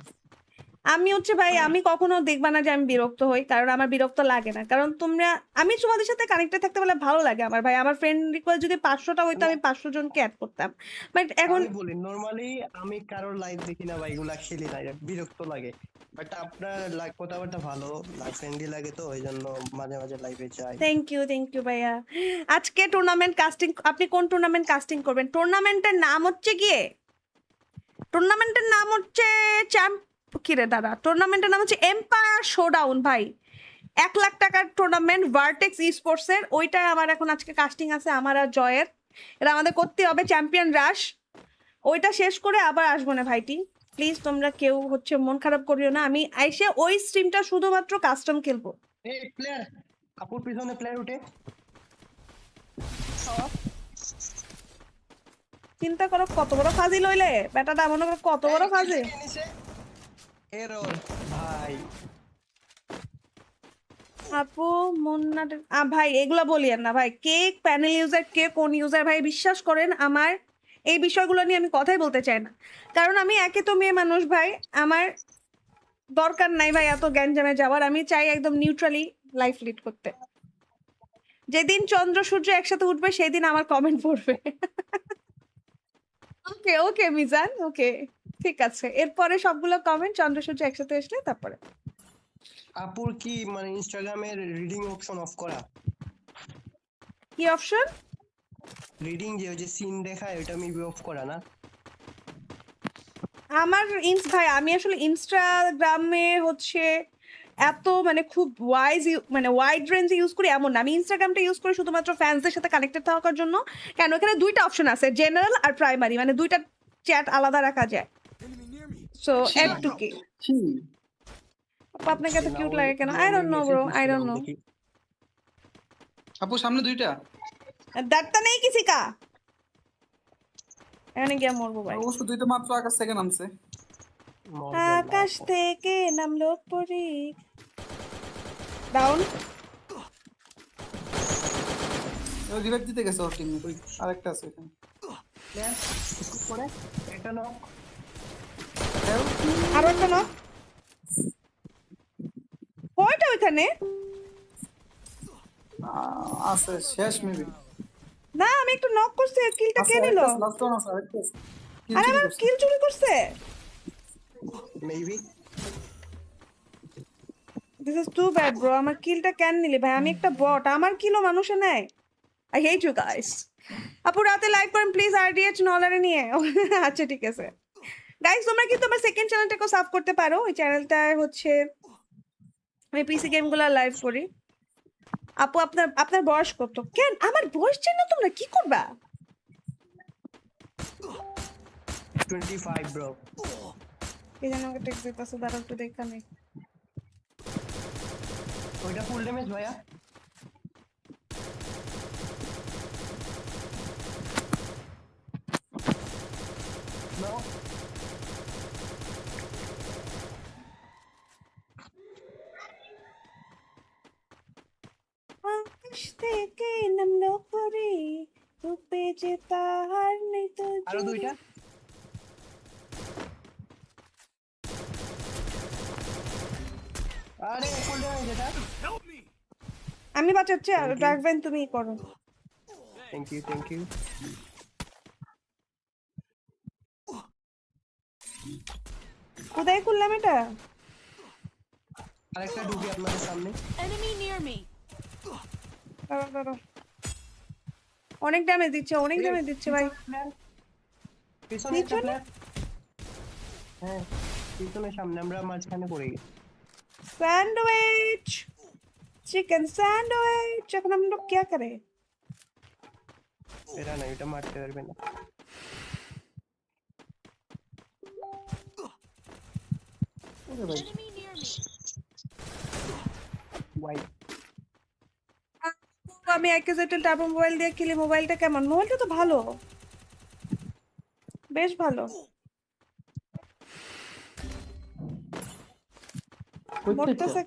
আমি হচ্ছে ভাই, আমি কখনো দেখবা না যে আমি বিরক্ত হই, কারণ আমার বিরক্ত লাগে না। কারণ তোমরা, আমি তোমাদের সাথে কানেক্টেড থাকতে পারলে ভালো লাগে আমার ভাই। আমার ফ্রেন্ড রিকোয়েস্ট যদি 500টা হইতো আমি 500 জনকে অ্যাড করতাম, বাট এখন আমি বলি নরমালি আমি কারোর লাইভ দেখি না ভাই, এগুলা খেলি না, বিরক্ত লাগে। বাট আপনার কথাবার্তা ভালো ফ্রেন্ডলি লাগে তো ওই জন্য মাঝে মাঝে লাইভে যাই। থ্যাংক ইউ ভাইয়া। আজকে টুর্নামেন্ট কাস্টিং, আপনি কোন টুর্নামেন্ট কাস্টিং করবেন? টুর্নামেন্টের নাম হচ্ছে কিরে দাদা, টুর্নামেন্টের নাম হচ্ছে এম্পায়ার শোডাউন ভাই। 1 লাখ টাকার টুর্নামেন্ট ভার্টেক্স ই স্পোর্টস এর, ওইটাই আমার এখন আজকে কাস্টিং আছে, আমার আর জয়ের। এটা আমাদের করতে হবে চ্যাম্পিয়ন রাশ, ওইটা শেষ করে আবার আসবো না ভাইটি। প্লিজ তোমরা কেউ হচ্ছে মন খারাপ করিও না, আমি আইসে ওই স্ট্রিমটা শুধুমাত্র কাস্টম খেলবো। এই প্লেয়ার, আপুর পিছনে প্লেয়ার উঠে। চিন্তা করো কত বড় ফাজিল হইলে বেটাটা, মনে করো কত বড় ফাজিল। এরর ভাই। আপু মুন্না ভাই এগুলা বলিয়েন না ভাই, কে প্যানেল ইউজার কে কোন ইউজার ভাই, বিশ্বাস করেন আমার এই বিষয়গুলো নিয়ে আমি কথাই বলতে চাই না, কারণ আমি একে তো মেয়ে মানুষ ভাই, আমার দরকার নাই ভাই এত গ্যাঞ্জামে যাওয়ার। আমি চাই একদম নিউট্রালি লাইফ লিড করতে। যেদিন চন্দ্র সূর্য একসাথে উঠবে সেই দিন আমার কমেন্ট পড়বে। ওকে ওকে মিজান, ওকে ঠিক আছে, এরপরে সবগুলো কমেন্ট চন্দ্র সূর্য একসাথে আসলে তারপরে। আপুর কি মানে ইনস্টাগ্রামের রিডিং অপশন অফ করা? কি অপশন? রিডিং যে ওই যে সিন দেখায় ওটা মেবি অফ করা না? আমার ভাই আমি আসলে ইনস্টাগ্রামে হচ্ছে এত মানে খুব মানে ওয়াইড রেঞ্জ ইউজ করি এমন না। আমি ইনস্টাগ্রামটা ইউজ করি শুধুমাত্র ফ্যান্সদের সাথে কানেক্টেড থাকার জন্য। কেন, এখানে 2টা অপশন আছে, জেনারেল আর প্রাইমারি, মানে 2টা চ্যাট আলাদা রাখা যায়। সো এটুকি। আপনাকে এত কিউট লাগে কেন? I don't know bro, I don't know. আপু সামনে 2টা। ডাক্তার নেই কিসি কা, এখানে গিয়ে মরবো ভাই। অবশ্য 2টা মাত্র আকাশ থেকে নামছে। আকাশ থেকে নামলো পরি। ডাউন। ও রিভাইভ দিতে গেছে ওর টিম। আরেকটা আছে এখানে। প্লেয়ার করে এটা নাও। আর একটা না কয়টা ওইখানে আছে শেষ মেবি। না আমি একটু নক করছি, কিলটা কে নিল? লাস্ট ওয়ান আছে আরেকটা আছে। আরে আমার কিল চুরি করছে। Maybe this is too bad bro, আমার কিলটা কেন নিলি ভাই? আমি একটা বট, আমার কিলও মানুষে নেয়। I hate you guys. আপু রাতে লাইভ করেন প্লিজ, আরডিএচ নলারে নিয়ে। আচ্ছা ঠিক আছে গাইস, তোমরা কিন্তু আমার সেকেন্ড চ্যানেলটাকে সাব করতে পারো। ওই চ্যানেলটা হচ্ছে আমি পিসি গেমগুলো লাইভ করি। আপু আপনার বয়স কত? কেন আমার বয়স জানো তোমরা কি করবা? 25 ব্রো। এই জন্য আমাকে টেক্সট দিতেছে, দাঁড়াও একটু দেখা নেই। ওইটা ফুল ড্যামেজ ভাইয়া। নো আকাশ থেকে নামলো পরি, রূপে যে তাহার নেই তো। আরো 2টা। আরে ফুল ড্যামেজ এটা। আমি বাঁচাচ্ছি, আর রাখবেন তুমি করো। Thank you thank you. কোথায় করলাম এটা? আরেকটা ঢুকে আপনাদের সামনে। Enemy near me. দাঁড়াও অনেক ড্যামেজ দিচ্ছে, অনেক ড্যামেজ দিচ্ছে ভাই। পিছনে একটা প্লেয়ার। হ্যাঁ পিছনে সামনে, আমরা মাঝখানে পড়ে গেছি। Sandwich, chicken sandwich. এখন हम लोग क्या करें? এরা না, এটা মারতে পারবে না। Enemy near me. ওয়াই আমি অ্যাকুজেটেড টাইপ মোবাইল দিয়ে খেলি। মোবাইলটা কেমন? মোবাইলটা তো ভালো, বেশ ভালো। মরতেছে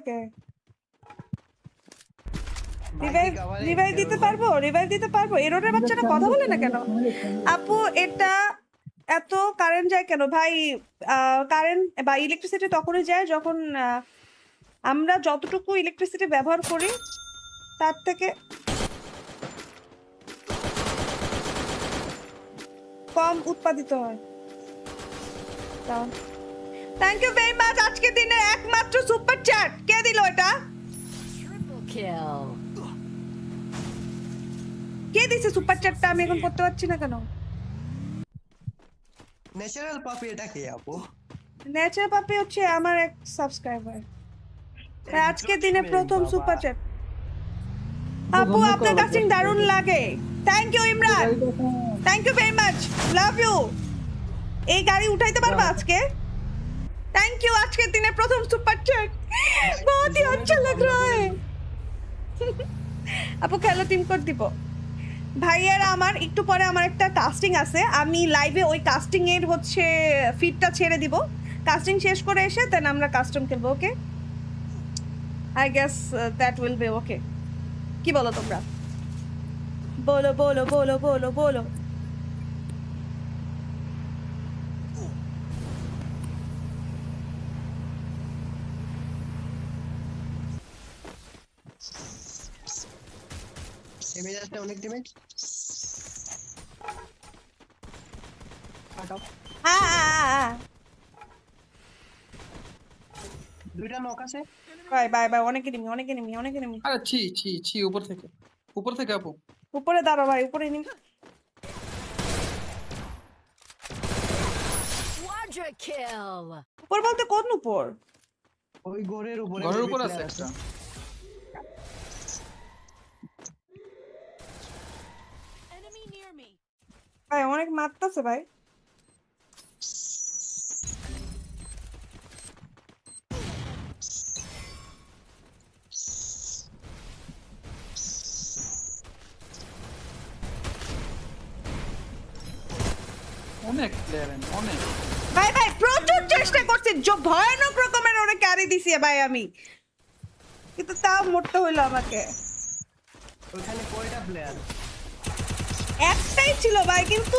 কে? রিভাইভ দিতে পারবো। এরোরের বাচ্চাটা কথা বলে না কেন? আপু এটা এত কারেন্ট যায় কেন ভাই? কারেন্ট বা ইলেকট্রিসিটি তখনই যায় যখন আমরা যতটুকু ইলেকট্রিসিটি ব্যবহার করি তার থেকে কম উৎপাদিত হয়। Thank you very much. আজকে দিনের একমাত্র সুপার চ্যাট কে দিল এটা? Triple kill. কে দিছে সুপার চ্যাটটা? আমি এখন করতে পারছি না কেন? ন্যাচারাল পাপি এটা কে আপু? নেচার পাপি হচ্ছে আমার এক সাবস্ক্রাইবার। আজকের দিনে Engagement, প্রথম বাবা। Super chat. তো আপু ধন্যবাদ আপনার কাস্টিং আপনাকে। দারুণ লাগে। থ্যাংক ইউ ইমরান, গাড়ি দেখুন। Thank you very much, love you. এই গাড়ি উঠাইতে পারবা আজকে? थैंक यू आज के दिन प्रथम सुपर चैट बहुत ही अच्छा लग रहा है আপু খেলো টিম কোড দিব ভাইয়ারা আমার একটু পরে আমার একটা কাস্টিং আছে আমি লাইভে ওই কাস্টিং এর হচ্ছে ফিডটা ছেড়ে দিব কাস্টিং শেষ করে এসে দেন আমরা কাস্টম খেলবো okay I guess that will be okay কি বলো তোমরা বলো বলো বলো বলো বলো ড্যামেজ আছে অনেক ড্যামেজ। দুইটা নক আছে। বাই বাই বাই অনেক এনিমি অনেক এনিমি অনেক এনিমি আরে ছি ছি ছি উপর থেকে আপু উপরে দাঁড়াও ভাই উপরে এনিমি Quadra kill. উপর বলতে কোন উপর ওই ঘরের উপরে ঘরের উপর maybe আছে player একটা Enemy near me. ভাই অনেক মারতেছে ভাই অনেক প্লেয়ার অনেক ভাই ভাই প্রচুর চেষ্টা করছি ভয়ানক রকমের ওরে ক্যারি দিছি ভাই আমি কিন্তু তাও মরতে হইলো আমাকে ওখানে কয়টা প্লেয়ার? একটাই ছিল ভাই কিন্তু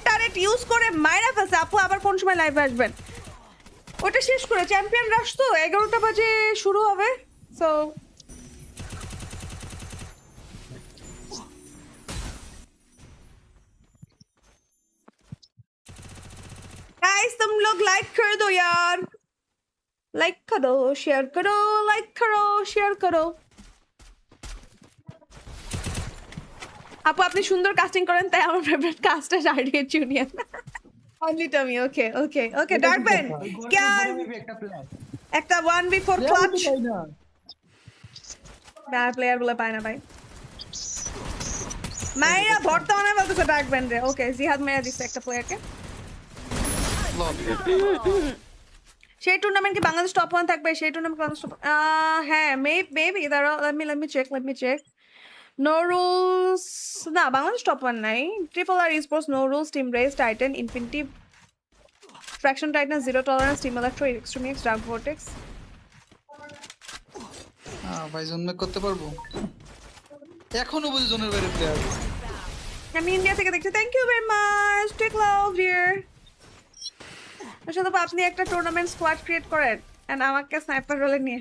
টারেট ইউজ করে মাইরা ফেলছে আপু আবার কোন সময় লাইভে আসবেন ওটা শেষ করে চ্যাম্পিয়ন রাশ তো 11টা বাজে শুরু হবে সো गाइस तुम लोग लाइक कर दो यार लाइक करो शेयर करो लाइक करो शेयर करो আপু আপনি সুন্দর কাস্টিং করেন তাই আমার ফেভারিট কাস্টার শার্ডিয়ার জুনিয়র অনলি টমি ওকে ওকে ওকে ডার্কবেন क्या maybe একটা প্লেয়ার। একটা 1v4 ক্লাচ না প্লেয়ার বলে পায় না ভাই মাইরা বর্তমানে বলতেছে ডার্কবেন রে ওকে জিহাদ মেরা দিছে একটা প্লেয়ারকে সেই টুর্নামেন্ট কি বাংলাদেশ টপ 1 থাকবে সেই টুর্নামেন্ট বাংলাদেশ টপ হ্যাঁ মেবি দাঁড়াও let me check no rules না বাংলাদেশ টপ 1 নাই ট্রিপল আর esports no rules team race titan infinity fraction titan zero tolerance team electro extreme x dark vortex ভাই জোন মেক করতে পারবো এখনো বুঝি জোনের বাইরে প্লেয়ার আমি ইন্ডিয়া থেকে দেখছি thank you very much take love dear আচ্ছা আপনি একটা টুর্নামেন্ট স্কোয়াড ক্রিয়েট করেন এন্ড আমাকে স্নাইপার রোলে নিয়ে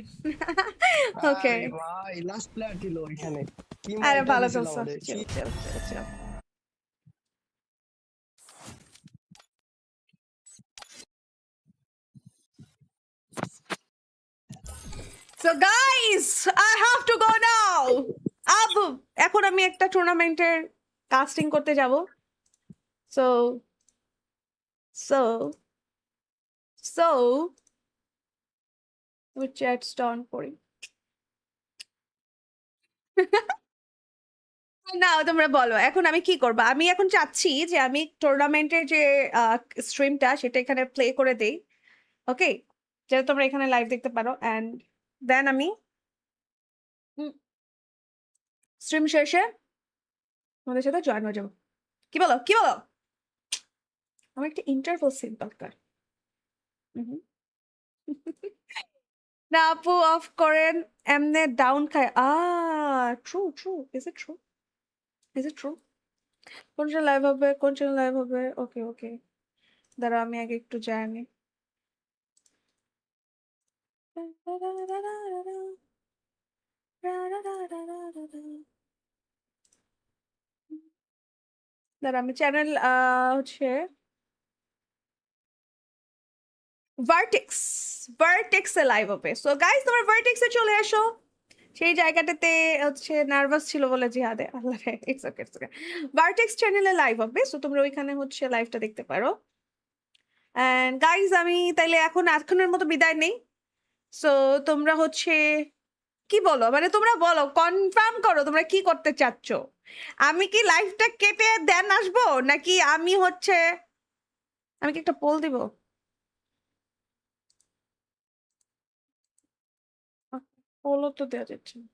ওকে আরে ভাই লাস্ট প্লেয়ার ছিল ওইখানে কি আরে মাইটা ভালো দিছিল চলছে আমাদের। চিল So guys, I have to go now. अब এখন আমি একটা টুর্নামেন্টের কাস্টিং করতে যাব so আমি চ্যাট স্টার্ট করি না তোমরা বলো এখন আমি কি করব আমি এখন চাচ্ছি যে আমি টুর্নামেন্টের যে স্ট্রিমটা সেটা এখানে প্লে করে দেই ওকে যেটা তোমরা এখানে লাইভ দেখতে পারো এন্ড দেন আমি স্ট্রিম শেষে তোমাদের সাথে জয়েন হয়ে যাবো কি বলো আমার একটা ইন্টারভেল সিন দরকার না আপু অফ করেন এমনে ডাউন খায় ট্রু ইজ ইট ট্রু কোন চ্যানেল লাইভ হবে ওকে দাঁড়া আমি আগে একটু জানি দাঁড়া আমি চ্যানেল হচ্ছে ভার্টেক্সে লাইভ হবে সো গাইস তোমরা ভার্টেক্সে চলে এসো সেই জায়গাটাতে হচ্ছে নার্ভাস ছিল বলে জিহাদে আল্লাহ রে ইটস ওকে ভার্টেক্স চ্যানেলে লাইভ হবে সো তোমরা ওইখানে হচ্ছে লাইভটা দেখতে পারো এন্ড গাইস আমি তাইলে এখনের মতো বিদায় নেই। সো তোমরা হচ্ছে কি বলো, মানে তোমরা বলো, কনফার্ম করো তোমরা কি করতে চাচ্ছ। আমি কি লাইফটা কেটে দেন আসবো, নাকি আমি হচ্ছে আমি কি একটা পোল দিব? পোলও তো দেওয়া যাচ্ছে না।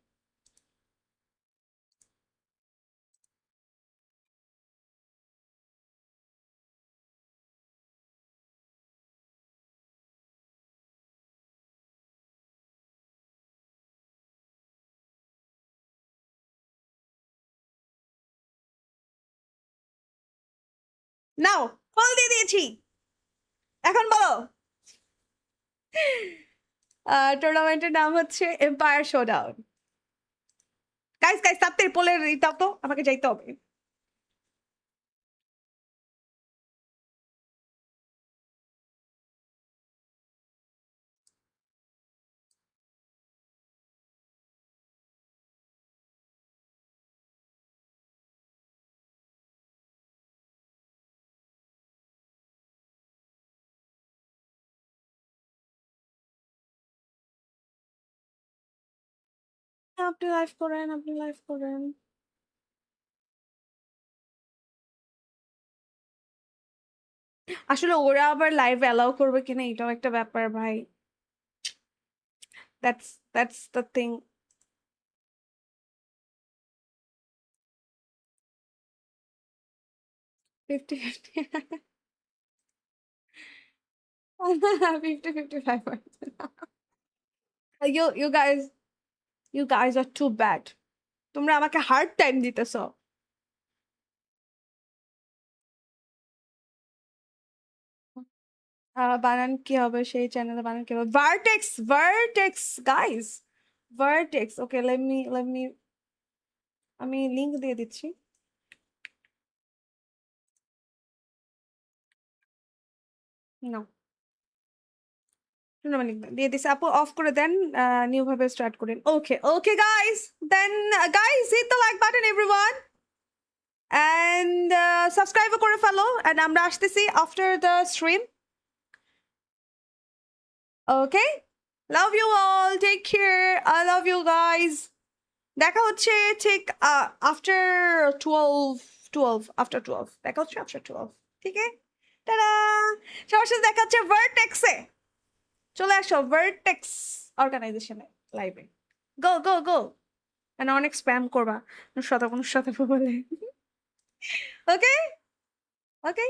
নাও পোল দিয়ে দিয়েছি, এখন বলো। টুর্নামেন্টের নাম হচ্ছে এম্পায়ার শোডাউন। গাইস গাইস তাড়াতাড়ি পোলের দাও তো, আমাকে যাইতে হবে। আপনি লাইভ করেন, আপনি লাইভ করেন। আসলে ওরা আবার লাইভ অ্যালাউ করবে কিনা এটাও একটা ব্যাপার ভাই। That's the thing. Fifty 55%. You guys are too bad. তোমরা আমাকে হার্ড টাইম দিতেছো। বানান কি হবে সেই চ্যানেলে, বানান কি হবে? Vertex guys, vertex. Okay let me আমি লিংক দিয়ে দিচ্ছি। নাও দিয়ে দিছি আপু, অফ করে দেন, নিউ ভাবে স্টার্ট করেন। Okay guys, then guys hit the like button everyone, and subscribe করে ফেলো। এন্ড আমরা আসতেছি after the stream. Okay, love you all, take care, I love you guys. দেখা হচ্ছে ঠিক আফটার 12 দেখা হচ্ছে আফটার 12। ঠিক আছে, টাটা। সবার সাথে দেখা হচ্ছে ভার্টেক্সে। চলে আসো ভার্টেক্স অর্গানাইজেশনে লাইভে। গো গো গো, মানে অনেক স্প্যাম করবা নুসরাত বলে। ওকে ওকে,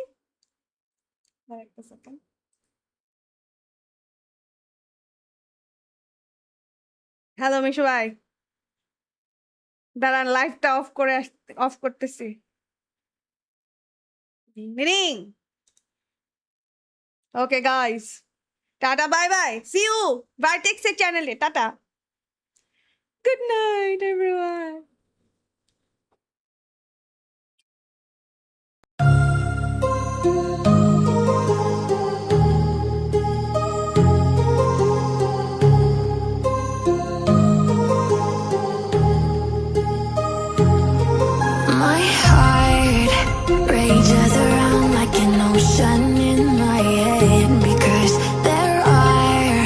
একটা সেকেন্ড। হ্যালো মিশু ভাই, দাঁড়ান লাইভটা অফ করতেছি। Meaning okay guys, tata bye bye, see you ভার্টেক্সের চ্যানেলে। Tata, good night everyone. My heart rages around like an ocean in my head, because there are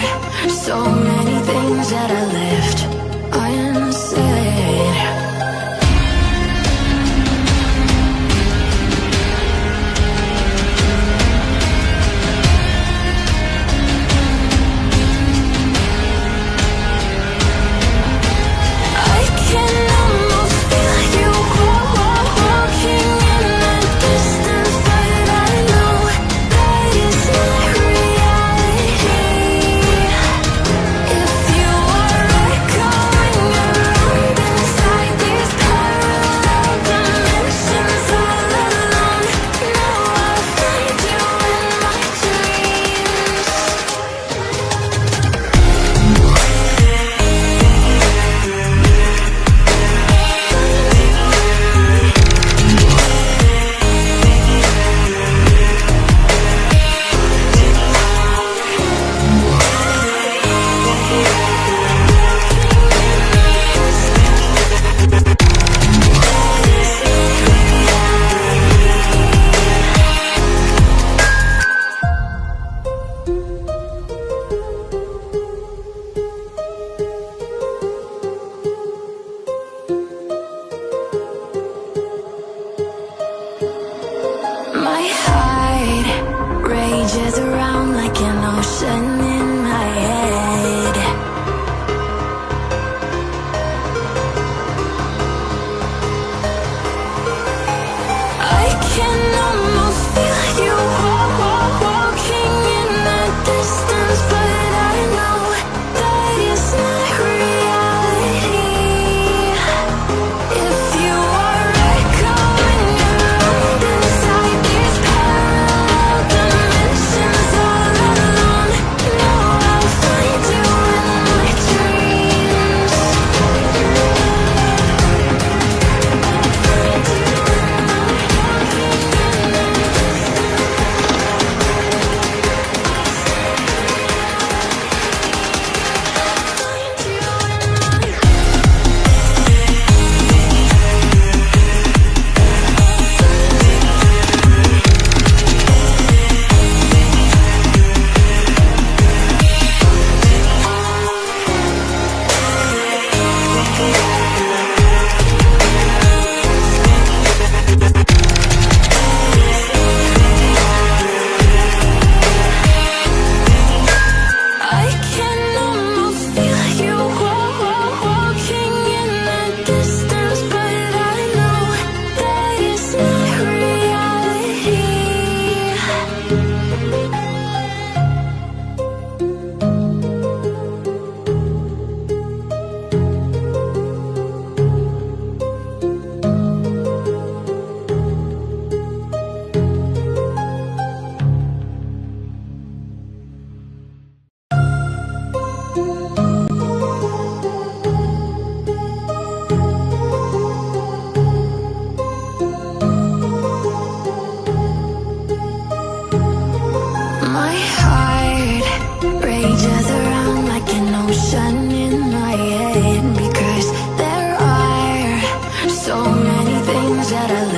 so many things that I left unsaid. So many things that I